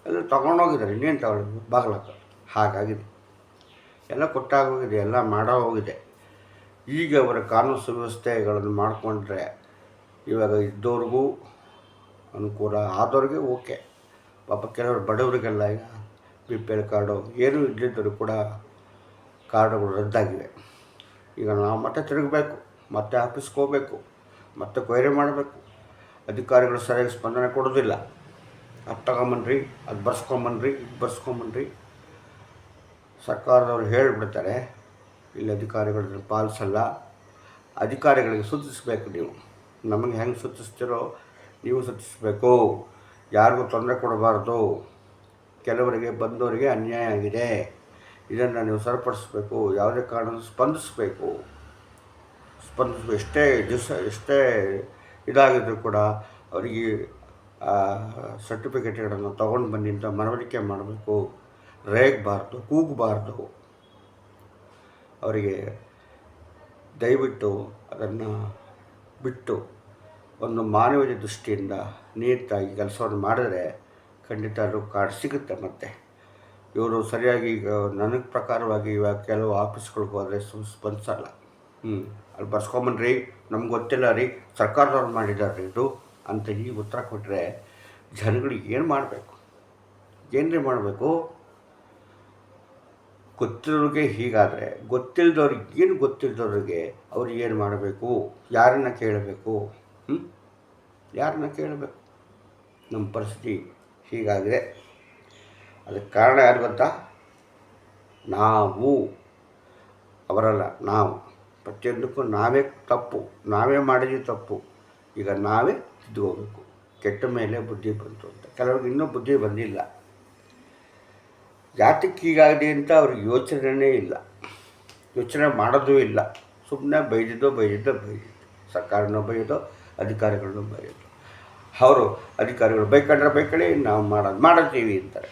A: ಎಲ್ಲ ತೊಗೊಂಡೋಗಿದ್ದಾರೆ, ಇನ್ನೇನು ತಗೊಳ್ಳೋದು, ಬಾಗ್ಲಾಕ. ಹಾಗಾಗಿದೆ, ಎಲ್ಲ ಕೊಟ್ಟಾಗೋಗಿದೆ, ಎಲ್ಲ ಮಾಡೋ ಹೋಗಿದೆ. ಈಗ ಅವರ ಕಾನೂನು ಸುವ್ಯವಸ್ಥೆಗಳನ್ನು ಮಾಡಿಕೊಂಡ್ರೆ ಇವಾಗ ಇದ್ದವ್ರಿಗೂ ಅನುಕೂಲ, ಆದವ್ರಿಗೆ ಓಕೆ. ಪಾಪ ಕೆಲವರು ಬಡವರಿಗೆಲ್ಲ ಈಗ BPL ಕಾರ್ಡು ಏನೂ ಇದ್ದಿದ್ದರೂ ಕೂಡ ಕಾರ್ಡುಗಳು ರದ್ದಾಗಿವೆ. ಈಗ ನಾವು ಮತ್ತೆ ತಿರುಗಬೇಕು, ಮತ್ತೆ ಆಫೀಸ್ಗೆ ಹೋಗಬೇಕು, ಮತ್ತೆ ಕೊಯ್ರೆ ಮಾಡಬೇಕು. ಅಧಿಕಾರಿಗಳು ಸರಿಯಾಗಿ ಸ್ಪಂದನೆ ಕೊಡೋದಿಲ್ಲ. ಅದು ತಗೊಂಬನ್ರಿ, ಅದು ಬರ್ಸ್ಕೊಂಬನ್ರಿ, ಇದು ಬರ್ಸ್ಕೊಂಬನ್ರಿ. ಸರ್ಕಾರದವರು ಹೇಳಿಬಿಡ್ತಾರೆ, ಇಲ್ಲಿ ಅಧಿಕಾರಿಗಳನ್ನ ಪಾಲಿಸಲ್ಲ. ಅಧಿಕಾರಿಗಳಿಗೆ ಸೂಚಿಸಬೇಕು. ನೀವು ನಮಗೆ ಹೆಂಗೆ ಸೂಚಿಸ್ತೀರೋ ನೀವು ಸೂಚಿಸಬೇಕು. ಯಾರಿಗೂ ತೊಂದರೆ ಕೊಡಬಾರ್ದು. ಕೆಲವರಿಗೆ ಬಂದವರಿಗೆ ಅನ್ಯಾಯ ಆಗಿದೆ, ಇದನ್ನು ನೀವು ಸರಿಪಡಿಸ್ಬೇಕು. ಯಾವುದೇ ಕಾರಣ ಸ್ಪಂದಿಸಬೇಕು. ಎಷ್ಟೇ ದಿವಸ, ಎಷ್ಟೇ ಇದಾಗಿದ್ದರೂ ಕೂಡ ಅವರಿಗೆ ಸರ್ಟಿಫಿಕೇಟ್ಗಳನ್ನು ತೊಗೊಂಡು ಬನ್ನಿ ಅಂತ ಮನವರಿಕೆ ಮಾಡಬೇಕು. ರೇಗಬಾರ್ದು, ಕೂಗಬಾರ್ದು. ಅವರಿಗೆ ದಯವಿಟ್ಟು ಅದನ್ನು ಬಿಟ್ಟು ಒಂದು ಮಾನವೀಯ ದೃಷ್ಟಿಯಿಂದ ನೀಟಾಗಿ ಕೆಲಸವನ್ನು ಮಾಡಿದ್ರೆ ಖಂಡಿತ ಅದು ಕಾರ್ಡ್ ಸಿಗುತ್ತೆ. ಮತ್ತು ಇವರು ಸರಿಯಾಗಿ ಈಗ ನನಗೆ ಪ್ರಕಾರವಾಗಿ ಇವಾಗ ಕೆಲವು ಆಫೀಸ್ಗಳಿಗೆ ಹೋದರೆ ಸ್ಪಂದಿಸಲ್ಲ. ಅಲ್ಲಿ ಬರ್ಸ್ಕೊಂಬನ್ರಿ, ನಮ್ಗೆ ಗೊತ್ತಿಲ್ಲ ರೀ, ಸರ್ಕಾರದವ್ರು ಮಾಡಿದ್ದಾರೆ ಇದು ಅಂತ ಈ ಉತ್ತರ ಕೊಟ್ಟರೆ ಜನಗಳಿಗೆ ಏನು ಮಾಡಬೇಕು? ಏನ್ರಿ ಮಾಡಬೇಕು? ಗೊತ್ತಿರೋರಿಗೆ ಹೀಗಾದರೆ ಗೊತ್ತಿಲ್ಲದವ್ರಿಗೆ, ಏನು ಗೊತ್ತಿಲ್ಲದವ್ರಿಗೆ ಅವ್ರಿಗೆ ಏನು ಮಾಡಬೇಕು? ಯಾರನ್ನು ಕೇಳಬೇಕು? ಯಾರನ್ನ ಕೇಳಬೇಕು? ನಮ್ಮ ಪರಿಸ್ಥಿತಿ ಹೀಗಾಗಿದೆ. ಅದಕ್ಕೆ ಕಾರಣ ಯಾರು ಗೊತ್ತಾ? ನಾವು, ಅವರಲ್ಲ, ನಾವು. ಪ್ರತಿಯೊಂದಕ್ಕೂ ನಾವೇ ತಪ್ಪು, ನಾವೇ ಮಾಡಿದ್ವಿ ತಪ್ಪು. ಈಗ ನಾವೇ ತಿದ್ದುಕೋಬೇಕು. ಕೆಟ್ಟ ಮೇಲೆ ಬುದ್ಧಿ ಬಂತು ಅಂತ. ಕೆಲವ್ರಿಗೆ ಇನ್ನೂ ಬುದ್ಧಿ ಬಂದಿಲ್ಲ. ಯಾತಕ್ಕೆ ಹೀಗಾಗಿದೆ ಅಂತ ಅವ್ರಿಗೆ ಯೋಚನೆಯೇ ಇಲ್ಲ, ಯೋಚನೆ ಮಾಡೋದೂ ಇಲ್ಲ. ಸುಮ್ಮನೆ ಬೈದಿದ್ದೋ ಸರ್ಕಾರನೂ ಬೈಯೋದು, ಅಧಿಕಾರಿಗಳನ್ನೂ ಬೈಯೋದು. ಅವರು ಅಧಿಕಾರಿಗಳು ಬೈಕೊಳ್ಳಿ, ನಾವು ಮಾಡ್ತೀವಿ ಅಂತಾರೆ.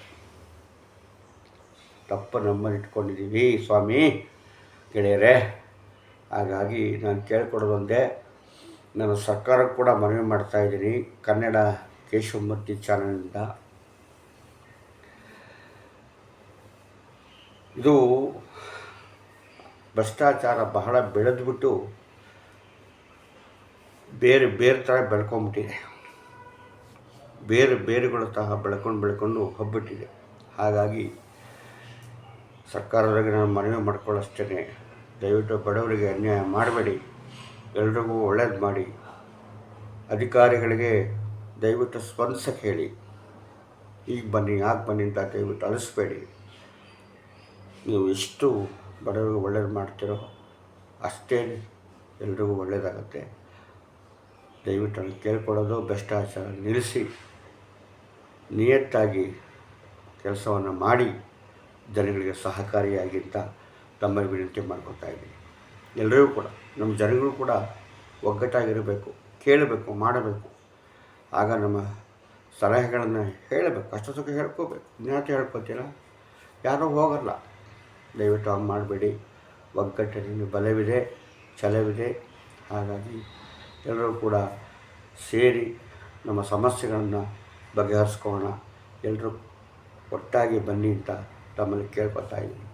A: ತಪ್ಪು ನಮ್ಮಲ್ಲಿ ಇಟ್ಕೊಂಡಿದ್ದೀವಿ ಸ್ವಾಮಿ ಗೆಳೆಯರೇ. ಹಾಗಾಗಿ ನಾನು ಕೇಳ್ಕೊಡೋದೊಂದೇ, ನಾನು ಸರ್ಕಾರಕ್ಕೆ ಕೂಡ ಮನವಿ ಮಾಡ್ತಾಯಿದ್ದೀನಿ, ಕನ್ನಡ ಕೇಶವಮೂರ್ತಿ ಚಾನಲಿಂದ. ಇದು ಭ್ರಷ್ಟಾಚಾರ ಬಹಳ ಬೆಳೆದ್ಬಿಟ್ಟು ಬೇರೆ ಥರ ಬೆಳ್ಕೊಂಬಿಟ್ಟಿದೆ. ಬೇರುಗಳು ಸಹ ಬೆಳ್ಕೊಂಡು ಹಬ್ಬಿಟ್ಟಿದೆ. ಹಾಗಾಗಿ ಸರ್ಕಾರದವರಿಗೆ ನಾನು ಮನವಿ ಮಾಡ್ಕೊಳ್ಳೋಷ್ಟೇ, ದಯವಿಟ್ಟು ಬಡವರಿಗೆ ಅನ್ಯಾಯ ಮಾಡಬೇಡಿ. ಎಲ್ರಿಗೂ ಒಳ್ಳೇದು ಮಾಡಿ. ಅಧಿಕಾರಿಗಳಿಗೆ ದಯವಿಟ್ಟು ಸ್ಪಂದಿಸಕ್ಕೆ ಹೇಳಿ. ಈಗ ಬನ್ನಿ ಆಗ ಬನ್ನಿ ಅಂತ ದಯವಿಟ್ಟು ಅಳಿಸ್ಬೇಡಿ. ನೀವು ಎಷ್ಟು ಬಡವರಿಗೆ ಒಳ್ಳೇದು ಮಾಡ್ತೀರೋ ಅಷ್ಟೇ ಎಲ್ರಿಗೂ ಒಳ್ಳೆಯದಾಗತ್ತೆ. ದಯವಿಟ್ಟು ಅಲ್ಲಿ ಕೇಳ್ಕೊಳ್ಳೋದು, ಭ್ರಷ್ಟಾಚಾರ ನಿಲ್ಲಿಸಿ ನಿಯತ್ತಾಗಿ ಕೆಲಸವನ್ನು ಮಾಡಿ ಜನಗಳಿಗೆ ಸಹಕಾರಿಯಾಗಿ ಅಂತ ತಮ್ಮಲ್ಲಿ ವಿನಂತಿ ಮಾಡ್ಕೊತಾ ಇದ್ದೀನಿ. ಎಲ್ಲರಿಗೂ ಕೂಡ ನಮ್ಮ ಜನಗಳು ಕೂಡ ಒಗ್ಗಟ್ಟಾಗಿರಬೇಕು, ಕೇಳಬೇಕು, ಮಾಡಬೇಕು. ಆಗ ನಮ್ಮ ಸಲಹೆಗಳನ್ನು ಹೇಳಬೇಕು, ಅಷ್ಟೊತ್ತಿಗೆ ಹೇಳ್ಕೋಬೇಕು. ಇನ್ಯಾಕೆ ಹೇಳ್ಕೊತೀರ? ಯಾರೂ ಹೋಗಲ್ಲ. ದಯವಿಟ್ಟು ಹಂಗೆ ಮಾಡಬೇಡಿ. ಒಗ್ಗಟ್ಟಿನ ಬಲವಿದೆ, ಛಲವಿದೆ. ಹಾಗಾಗಿ ಎಲ್ಲರೂ ಕೂಡ ಸೇರಿ ನಮ್ಮ ಸಮಸ್ಯೆಗಳನ್ನು ಬಗೆಹರಿಸ್ಕೊಳ್ಳೋಣ. ಎಲ್ಲರೂ ಒಟ್ಟಾಗಿ ಬನ್ನಿ ಅಂತ ತಮ್ಮಲ್ಲಿ ಕೇಳ್ಕೊತಾ ಇದ್ದೀನಿ.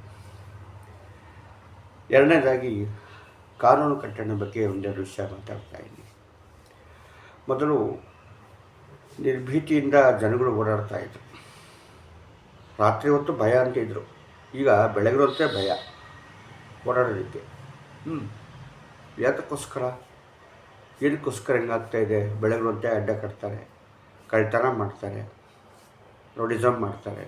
A: ಎರಡನೇದಾಗಿ ಕಾನೂನು ಕಟ್ಟಡ ಬಗ್ಗೆ ಒಂದೆರಡು ವಿಷಯ ಮಾತಾಡ್ತಾ ಇದ್ದೀನಿ. ಮೊದಲು ನಿರ್ಭೀತಿಯಿಂದ ಜನಗಳು ಓಡಾಡ್ತಾಯಿದ್ರು. ರಾತ್ರಿ ಹೊತ್ತು ಭಯ ಅಂತಿದ್ರು. ಈಗ ಬೆಳಗ್ಗೆ ಹೊತ್ತೇ ಭಯ ಓಡಾಡೋದಕ್ಕೆ. ಯಾತಕ್ಕೋಸ್ಕರ, ಏನಕ್ಕೋಸ್ಕರ ಹಿಂಗಾಗ್ತಾಯಿದೆ? ಬೆಳಗ್ಗೆ ಹೊತ್ತೇ ಅಡ್ಡ ಕಟ್ತಾರೆ, ಕಳ್ತನ ಮಾಡ್ತಾರೆ, ರೌಡಿಸಮ್ ಮಾಡ್ತಾರೆ,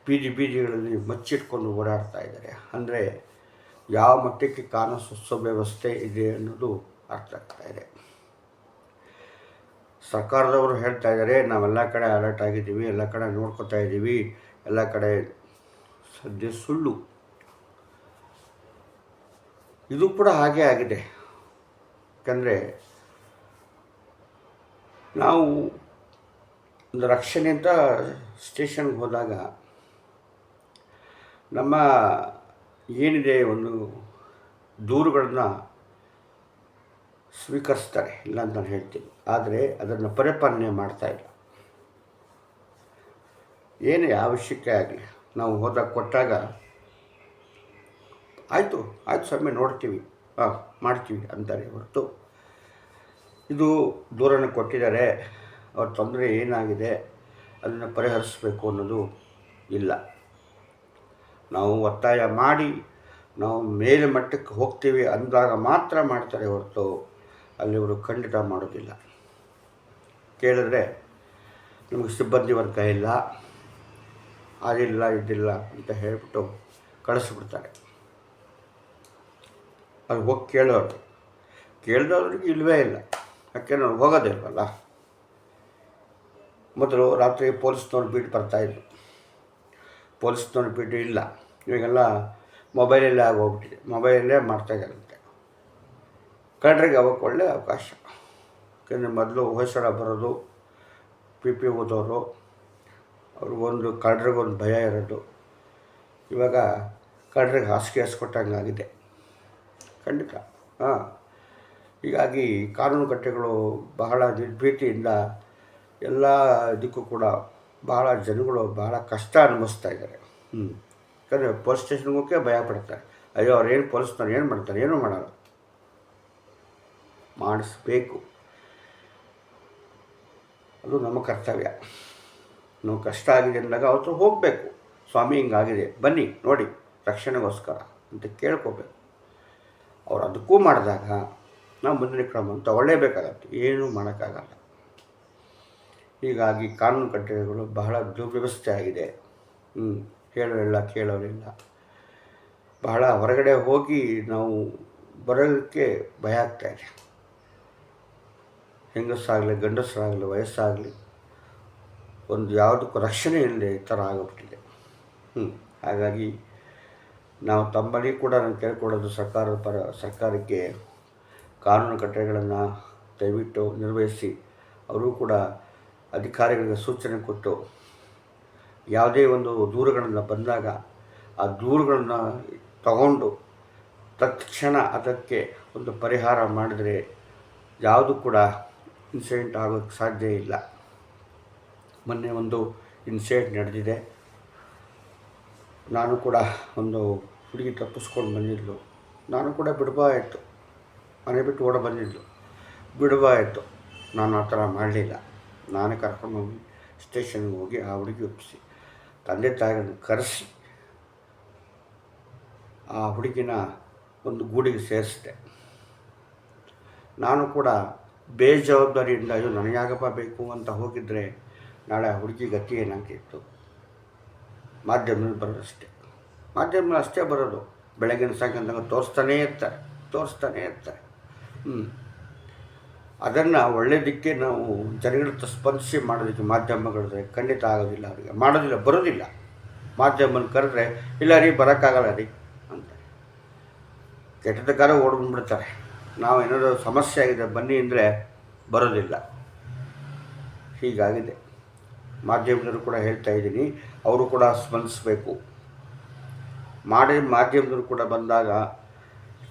A: ಬೀದಿಗಳಲ್ಲಿ ಮಚ್ಚಿಟ್ಕೊಂಡು ಓಡಾಡ್ತಾ ಇದ್ದಾರೆ. ಅಂದರೆ ಯಾವ ಮಟ್ಟಕ್ಕೆ ಕಾನೂನು ಸುವ್ಯವಸ್ಥೆ ಇದೆ ಅನ್ನೋದು ಅರ್ಥ ಆಗ್ತಾಯಿದೆ. ಸರ್ಕಾರದವರು ಹೇಳ್ತಾ ಇದ್ದಾರೆ, ನಾವೆಲ್ಲ ಕಡೆ ಅಲರ್ಟ್ ಆಗಿದ್ದೀವಿ, ಎಲ್ಲ ಕಡೆ ನೋಡ್ಕೊತಾ ಇದ್ದೀವಿ, ಎಲ್ಲ ಕಡೆ ಸದ್ಯ ಸುಳ್ಳು. ಇದು ಕೂಡ ಹಾಗೇ ಆಗಿದೆ. ಯಾಕಂದರೆ ನಾವು ಒಂದು ರಕ್ಷಣೆ ಅಂತ ಸ್ಟೇಷನ್ಗೆ ಹೋದಾಗ ನಮ್ಮ ಏನಿದೆ ಒಂದು ದೂರುಗಳನ್ನು ಸ್ವೀಕರಿಸ್ತಾರೆ, ಇಲ್ಲ ಅಂತ ನಾನು ಹೇಳ್ತೀನಿ. ಆದರೆ ಅದನ್ನು ಪರಿಪಾಲನೆ ಮಾಡ್ತಾಯಿಲ್ಲ. ಏನೇ ಅವಶ್ಯಕ್ಕೆ ಆಗಲಿ ನಾವು ಹೋದಾಗ ಕೊಟ್ಟಾಗ ಆಯಿತು ಸ್ವಾಮಿ ನೋಡ್ತೀವಿ, ಮಾಡ್ತೀವಿ ಅಂತಾರೆ ಹೊರತು ಇದು ದೂರನ್ನು ಕೊಟ್ಟಿದ್ದಾರೆ, ಅವ್ರ ತೊಂದರೆ ಏನಾಗಿದೆ ಅದನ್ನು ಪರಿಹರಿಸಬೇಕು ಅನ್ನೋದು ಇಲ್ಲ. ನಾವು ಒತ್ತಾಯ ಮಾಡಿ ನಾವು ಮೇಲೆ ಮಟ್ಟಕ್ಕೆ ಹೋಗ್ತೀವಿ ಅಂದಾಗ ಮಾತ್ರ ಮಾಡ್ತಾರೆ ಹೊರತು ಅಲ್ಲಿ ಅವರು ಖಂಡಿತ ಮಾಡೋದಿಲ್ಲ. ಕೇಳಿದ್ರೆ ನಮಗೆ ಸಿಬ್ಬಂದಿ ವರ್ಗ ಇಲ್ಲ, ಅದಿಲ್ಲ ಇದಿಲ್ಲ ಅಂತ ಹೇಳಿಬಿಟ್ಟು ಕಳಿಸ್ಬಿಡ್ತಾರೆ. ಅಲ್ಲಿ ಹೋಗಿ ಕೇಳಿದವ್ರಿಗೆ ಇಲ್ಲವೇ ಇಲ್ಲ. ಯಾಕೆಂದ್ರೆ ಅವ್ರು ಹೋಗೋದೇ ಇಲ್ವಲ್ಲ. ಮೊದಲು ರಾತ್ರಿ ಪೊಲೀಸ್ನವ್ರು ಬೀಟ್ ಬರ್ತಾಯಿದ್ರು, ಪೊಲೀಸ್ನವ್ರು ಬೀಟ್ ಇಲ್ಲ. ಇವಾಗೆಲ್ಲ ಮೊಬೈಲಲ್ಲೇ ಆಗೋಗ್ಬಿಟ್ಟಿದೆ, ಮೊಬೈಲಲ್ಲೇ ಮಾಡ್ತಾಯಿದ್ದಾರಂತೆ. ಕಳ್ಳರಿಗೆ ಅವಕ್ಕೆ ಒಳ್ಳೆಯ ಅವಕಾಶ. ಯಾಕೆಂದರೆ ಮೊದಲು ಹೊಯ್ಸಳ ಬರೋದು, ಪಿ ಓದೋರು, ಅವ್ರಿಗೊಂದು ಕಳ್ಳರಿಗೊಂದು ಭಯ ಇರೋದು. ಇವಾಗ ಕಳ್ಳರಿಗೆ ಹಾಸಿಗೆ ಹಾಸ್ಕೊಟ್ಟಂಗಾಗಿದೆ ಖಂಡಿತ. ಹೀಗಾಗಿ ಕಾನೂನು ಕಟ್ಟೆಗಳು ಬಹಳ ನಿರ್ಭೀತಿಯಿಂದ ಎಲ್ಲ ಇದಕ್ಕೂ ಕೂಡ ಬಹಳ ಜನಗಳು ಬಹಳ ಕಷ್ಟ ಅನುಭವಿಸ್ತಾ ಇದ್ದಾರೆ. ಯಾಕಂದರೆ ಪೊಲೀಸ್ ಸ್ಟೇಷನ್ಗೆ ಹೋಗೋಕ್ಕೆ ಭಯ ಪಡ್ತಾರೆ. ಅಯ್ಯೋ ಅವ್ರೇನು ಪೊಲೀಸ್ನವ್ರು ಏನು ಮಾಡ್ತಾರೆ? ಏನೂ ಮಾಡಲ್ಲ. ಮಾಡಿಸ್ಬೇಕು, ಅದು ನಮ್ಮ ಕರ್ತವ್ಯ. ನಾವು ಕಷ್ಟ ಆಗಿದೆ ಅಂದಾಗ ಅವತ್ತು ಹೋಗಬೇಕು. ಸ್ವಾಮಿ ಹಿಂಗಾಗಿದೆ, ಬನ್ನಿ ನೋಡಿ ರಕ್ಷಣೆಗೋಸ್ಕರ ಅಂತ ಕೇಳ್ಕೋಬೇಕು. ಅವ್ರು ಅದಕ್ಕೂ ಮಾಡಿದಾಗ ನಾವು ಮುಂದಿನ ಕ್ರಮ ತಗೊಳ್ಳೇಬೇಕಾಗತ್ತೆ, ಏನೂ ಮಾಡೋಕ್ಕಾಗಲ್ಲ. ಹೀಗಾಗಿ ಕಾನೂನು ಕಟ್ಟಳೆಗಳು ಬಹಳ ದುರ್ವ್ಯವಸ್ಥೆ ಆಗಿದೆ. ಹೇಳೋರಿಲ್ಲ, ಕೇಳೋರಿಲ್ಲ. ಬಹಳ ಹೊರಗಡೆ ಹೋಗಿ ನಾವು ಬರೋದಕ್ಕೆ ಭಯ ಆಗ್ತಾಯಿದೆ. ಹೆಂಗಸಾಗಲಿ, ಗಂಡಸರಾಗಲಿ, ವಯಸ್ಸಾಗಲಿ, ಒಂದು ಯಾವುದಕ್ಕೂ ರಕ್ಷಣೆ ಇಲ್ಲದೆ ಈ ಥರ ಆಗಿಬಿಟ್ಟಿದೆ. ಹಾಗಾಗಿ ನಾವು ತಮ್ಮಲ್ಲಿ ಕೂಡ ನಾನು ಕೇಳ್ಕೊಳ್ಳೋದು ಸರ್ಕಾರಕ್ಕೆ ಕಾನೂನು ಕಟ್ಟಳೆಗಳನ್ನು ದಯವಿಟ್ಟು ನಿರ್ವಹಿಸಿ, ಅವರು ಕೂಡ ಅಧಿಕಾರಿಗಳಿಗೆ ಸೂಚನೆ ಕೊಟ್ಟು ಯಾವುದೇ ಒಂದು ದೂರುಗಳನ್ನು ಬಂದಾಗ ಆ ದೂರುಗಳನ್ನು ತಗೊಂಡು ತಕ್ಷಣ ಅದಕ್ಕೆ ಒಂದು ಪರಿಹಾರ ಮಾಡಿದರೆ ಯಾವುದು ಕೂಡ ಇನ್ಸಿಡೆಂಟ್ ಆಗೋಕ್ಕೆ ಸಾಧ್ಯ ಇಲ್ಲ. ಮೊನ್ನೆ ಒಂದು ಇನ್ಸಿಡೆಂಟ್ ನಡೆದಿದೆ. ನಾನು ಕೂಡ ಒಂದು ಹುಡುಗಿ ತಪ್ಪಿಸ್ಕೊಂಡು ಬಂದಿದ್ಲು. ನಾನು ಕೂಡ ಬಿಡಬಾಯಿತು, ಮನೆ ಬಿಟ್ಟು ಓಡ ಬಂದಿದ್ಲು, ಬಿಡಬಾಯಿತು. ನಾನು ಆ ಥರ ಮಾಡಲಿಲ್ಲ. ನಾನೇ ಕರ್ಕೊಂಡು ಹೋಗಿ ಸ್ಟೇಷನ್ಗೆ ಹೋಗಿ ಆ ಹುಡುಗಿ ಒಪ್ಪಿಸಿ ತಂದೆ ತಾಯಿಗಳನ್ನು ಕರೆಸಿ ಆ ಹುಡುಗಿನ ಒಂದು ಗೂಡಿಗೆ ಸೇರಿಸಿದೆ. ನಾನು ಕೂಡ ಬೇಜವಾಬ್ದಾರಿಯಿಂದ ಇದು ನನಗ್ಯಾಗಪ್ಪ ಬೇಕು ಅಂತ ಹೋಗಿದ್ದರೆ ನಾಳೆ ಆ ಹುಡುಗಿ ಗತಿ ಏನಾಗ್ತಿತ್ತು. ಮಾಧ್ಯಮದಲ್ಲಿ ಬರೋದಷ್ಟೇ, ಮಾಧ್ಯಮದಲ್ಲಿ ಅಷ್ಟೇ ಬರೋದು. ಬೆಳಗಿನ ಸಾಯಂಕಾಲ ತೋರಿಸ್ತಾನೇ ಇರ್ತಾರೆ. ಅದನ್ನು ಒಳ್ಳೆಯದಕ್ಕೆ ನಾವು ಜನಗಳ ಸ್ಪಂದಿಸಿ ಮಾಡೋದಕ್ಕೆ ಮಾಧ್ಯಮಗಳಿದ್ರೆ ಖಂಡಿತ ಆಗೋದಿಲ್ಲ, ಅವರಿಗೆ ಮಾಡೋದಿಲ್ಲ, ಬರೋದಿಲ್ಲ. ಮಾಧ್ಯಮನ ಕರೆದ್ರೆ ಇಲ್ಲ ರೀ ಬರೋಕ್ಕಾಗಲ್ಲ ರೀ ಅಂತ ಕೆಟ್ಟದಕ್ಕಾರ ಓಡ್ಬಂದ್ಬಿಡ್ತಾರೆ. ನಾವು ಏನಾದರೂ ಸಮಸ್ಯೆ ಆಗಿದೆ ಬನ್ನಿ ಅಂದರೆ ಬರೋದಿಲ್ಲ. ಹೀಗಾಗಿದೆ. ಮಾಧ್ಯಮದವರು ಕೂಡ ಹೇಳ್ತಾ ಇದ್ದೀನಿ, ಅವರು ಕೂಡ ಸ್ಪಂದಿಸಬೇಕು. ಮಾಧ್ಯಮದವರು ಕೂಡ ಬಂದಾಗ,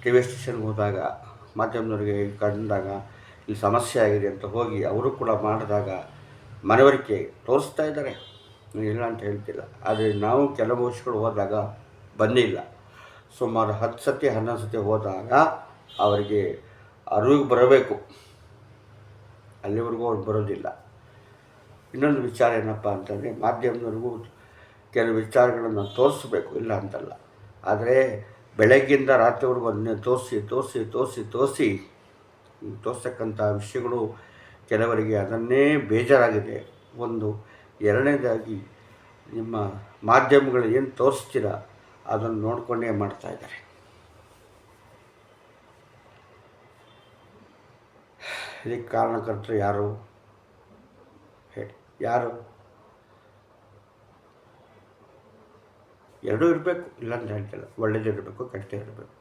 A: ಟಿ ವಿ ಸ್ಟೇಷನ್ಗೆ ಹೋದಾಗ, ಮಾಧ್ಯಮದವ್ರಿಗೆ ಕಂಡಾಗ ಇಲ್ಲಿ ಸಮಸ್ಯೆ ಆಗಿದೆ ಅಂತ ಹೋಗಿ ಅವರು ಕೂಡ ಮಾಡಿದಾಗ ಮನವರಿಕೆ ತೋರಿಸ್ತಾ ಇದ್ದಾರೆ, ಇಲ್ಲ ಅಂತ ಹೇಳ್ತಿಲ್ಲ. ಆದರೆ ನಾವು ಕೆಲವು ವರ್ಷಗಳು ಹೋದಾಗ ಬಂದಿಲ್ಲ. ಸುಮಾರು 10 ಸತಿ 11 ಸತಿ ಹೋದಾಗ ಅವರಿಗೆ ಅರಿವಿಗೆ ಬರಬೇಕು, ಅಲ್ಲಿವರೆಗೂ ಅವ್ರು ಬರೋದಿಲ್ಲ. ಇನ್ನೊಂದು ವಿಚಾರ ಏನಪ್ಪ ಅಂತಂದರೆ, ಮಾಧ್ಯಮದವ್ರಿಗೂ ಕೆಲವು ವಿಚಾರಗಳನ್ನು ತೋರಿಸ್ಬೇಕು, ಇಲ್ಲ ಅಂತಲ್ಲ. ಆದರೆ ಬೆಳಗ್ಗಿಂದ ರಾತ್ರಿವರೆಗೂ ಅದನ್ನೇ ತೋರಿಸ್ತಕ್ಕಂಥ ವಿಷಯಗಳು ಕೆಲವರಿಗೆ ಅದನ್ನೇ ಬೇಜಾರಾಗಿದೆ. ಒಂದು. ಎರಡನೇದಾಗಿ ನಿಮ್ಮ ಮಾಧ್ಯಮಗಳು ಏನು ತೋರಿಸ್ತೀರ ಅದನ್ನು ನೋಡಿಕೊಂಡೇ ಮಾಡ್ತಾಯಿದ್ದಾರೆ. ಇದಕ್ಕೆ ಕಾರಣಕರ್ತರು ಯಾರು ಹೇಳಿ? ಯಾರು? ಎರಡೂ ಇರಬೇಕು, ಇಲ್ಲ ಅಂತ ಹೇಳ್ತಿಲ್ಲ. ಒಳ್ಳೆಯದು ಇರಬೇಕು, ಕೆಟ್ಟದ್ದು ಇರಬೇಕು.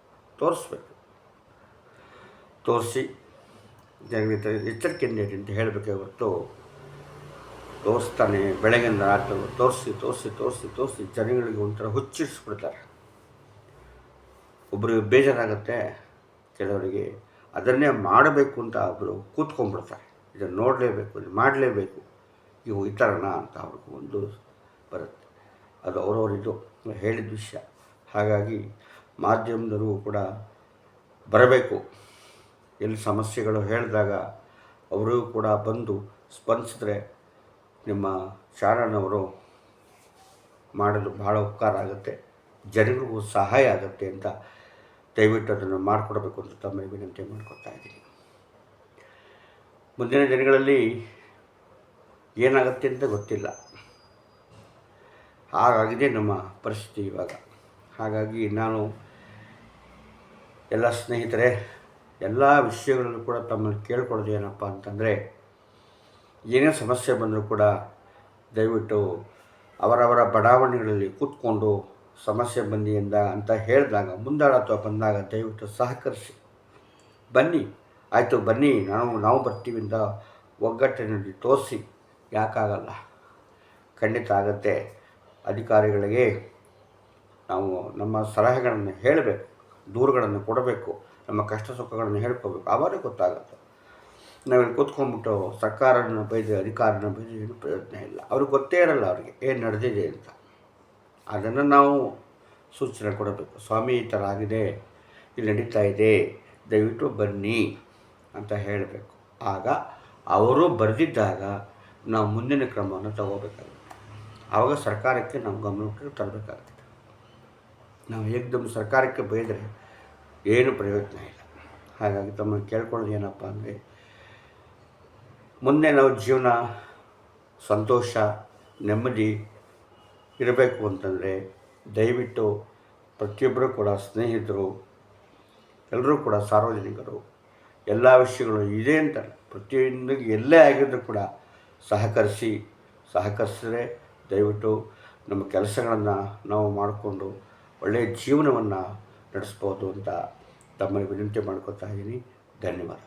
A: ತೋರಿಸಿ ಜನರಿಗೆ ಎಚ್ಚರಿಕೆಯಿಂದ ಅಂತ ಹೇಳಬೇಕೇ ಹೊರತು ತೋರಿಸ್ತಾನೆ ಬೆಳಗಿಂದ ರಾತ್ರಿ ತೋರಿಸಿ ಜನಗಳಿಗೆ ಒಂಥರ ಹುಚ್ಚಿಡಿಸ್ಬಿಡ್ತಾರೆ. ಒಬ್ಬರಿಗೆ ಬೇಜಾರಾಗುತ್ತೆ, ಕೆಲವರಿಗೆ ಅದನ್ನೇ ಮಾಡಬೇಕು ಅಂತ ಒಬ್ಬರು ಕೂತ್ಕೊಂಡ್ಬಿಡ್ತಾರೆ. ಇದನ್ನು ನೋಡಲೇಬೇಕು, ಇದು ಮಾಡಲೇಬೇಕು, ಇವು ಈ ಥರನ ಅಂತ ಅವ್ರಿಗೆ ಒಂದು ಬರುತ್ತೆ. ಅದು ಅವರವರಿದು ಹೇಳಿದ ವಿಷಯ. ಹಾಗಾಗಿ ಮಾಧ್ಯಮದವರಿಗೂ ಕೂಡ ಬರಬೇಕು. ಎಲ್ಲಿ ಸಮಸ್ಯೆಗಳು ಹೇಳಿದಾಗ ಅವರಿಗೂ ಕೂಡ ಬಂದು ಸ್ಪಂದಿಸಿದ್ರೆ ನಿಮ್ಮ ಶಾರಣವರು ಮಾಡಲು ಭಾಳ ಉಪಕಾರ ಆಗುತ್ತೆ, ಜನರಿಗೂ ಸಹಾಯ ಆಗುತ್ತೆ ಅಂತ ದಯವಿಟ್ಟು ಅದನ್ನು ಮಾಡಿಕೊಡ್ಬೇಕು ಅಂತ ತಮ್ಮ ವಿನಂತಿ ಮಾಡ್ಕೊತಾ ಇದ್ದೀನಿ. ಮುಂದಿನ ದಿನಗಳಲ್ಲಿ ಏನಾಗುತ್ತೆ ಅಂತ ಗೊತ್ತಿಲ್ಲ, ಹಾಗಾಗಿದೆ ನಮ್ಮ ಪರಿಸ್ಥಿತಿ ಇವಾಗ. ಹಾಗಾಗಿ ನಾನು ಎಲ್ಲ ಸ್ನೇಹಿತರೆ, ಎಲ್ಲ ವಿಷಯಗಳಲ್ಲೂ ಕೂಡ ತಮ್ಮನ್ನು ಕೇಳ್ಕೊಳ್ಳೋದು ಏನಪ್ಪ ಅಂತಂದರೆ, ಏನೇ ಸಮಸ್ಯೆ ಬಂದರೂ ಕೂಡ ದಯವಿಟ್ಟು ಅವರವರ ಬಡಾವಣೆಗಳಲ್ಲಿ ಕೂತ್ಕೊಂಡು ಸಮಸ್ಯೆ ಬಂದಿಯಿಂದ ಅಂತ ಹೇಳಿದಾಗ, ಮುಂದಾಳತ್ವ ಬಂದಾಗ ದಯವಿಟ್ಟು ಸಹಕರಿಸಿ ಬನ್ನಿ. ಆಯಿತು ಬನ್ನಿ, ನಾವು ಬರ್ತೀವಿ ಅಂತ ಒಗ್ಗಟ್ಟಿನಲ್ಲಿ ತೋರಿಸಿ. ಯಾಕಾಗಲ್ಲ? ಖಂಡಿತ ಆಗುತ್ತೆ. ಅಧಿಕಾರಿಗಳಿಗೆ ನಾವು ನಮ್ಮ ಸಲಹೆಗಳನ್ನು ಹೇಳಬೇಕು, ದೂರುಗಳನ್ನು ಕೊಡಬೇಕು, ನಮ್ಮ ಕಷ್ಟ ಸುಖಗಳನ್ನು ಹೇಳ್ಕೋಬೇಕು. ಆವಾಗ ಗೊತ್ತಾಗುತ್ತೆ. ನಾವಿಲ್ಲಿ ಕೂತ್ಕೊಂಡ್ಬಿಟ್ಟು ಸರ್ಕಾರನ ಬೈದು ಅಧಿಕಾರನ ಬೈದು ಏನು ಪ್ರಯೋಜನ ಇಲ್ಲ. ಅವ್ರಿಗೆ ಗೊತ್ತೇ ಇರಲ್ಲ ಅವ್ರಿಗೆ ಏನು ನಡೆದಿದೆ ಅಂತ. ಅದನ್ನು ನಾವು ಸೂಚನೆ ಕೊಡಬೇಕು. ಸ್ವಾಮಿ ಈ ಥರ ಆಗಿದೆ, ಇಲ್ಲಿ ನಡೀತಾ ಇದೆ, ದಯವಿಟ್ಟು ಬನ್ನಿ ಅಂತ ಹೇಳಬೇಕು. ಆಗ ಅವರು ಬರೆದಿದ್ದಾಗ ನಾವು ಮುಂದಿನ ಕ್ರಮವನ್ನು ತಗೋಬೇಕಾಗುತ್ತೆ. ಆವಾಗ ಸರ್ಕಾರಕ್ಕೆ ನಾವು ಗಮನಕ್ಕೆ ತರಬೇಕಾಗುತ್ತೆ. ನಾವು ಏಕದಮ್ ಸರ್ಕಾರಕ್ಕೆ ಬೈದರೆ ಏನು ಪ್ರಯೋಜನ ಇಲ್ಲ. ಹಾಗಾಗಿ ತಮ್ಮನ್ನು ಕೇಳ್ಕೊಳ್ಳೋದು ಏನಪ್ಪ ಅಂದರೆ, ಮುಂದೆ ನಾವು ಜೀವನ ಸಂತೋಷ ನೆಮ್ಮದಿ ಇರಬೇಕು ಅಂತಂದರೆ ದಯವಿಟ್ಟು ಪ್ರತಿಯೊಬ್ಬರೂ ಕೂಡ ಸ್ನೇಹಿತರು, ಎಲ್ಲರೂ ಕೂಡ ಸಾರ್ವಜನಿಕರು, ಎಲ್ಲ ವಿಷಯಗಳು ಇದೆ ಅಂತ ಪ್ರತಿಯೊಂದಿಗೆ ಎಲ್ಲೇ ಆಗಿದ್ದರೂ ಕೂಡ ಸಹಕರಿಸಿದ್ರೆ ದಯವಿಟ್ಟು ನಮ್ಮ ಕೆಲಸಗಳನ್ನು ನಾವು ಮಾಡಿಕೊಂಡು ಒಳ್ಳೆಯ ಜೀವನವನ್ನು ನಡೆಸ್ಬೋದು ಅಂತ ತಮ್ಮಲ್ಲಿ ವಿನಂತಿ ಮಾಡ್ಕೊತಾ ಇದ್ದೀನಿ. ಧನ್ಯವಾದ.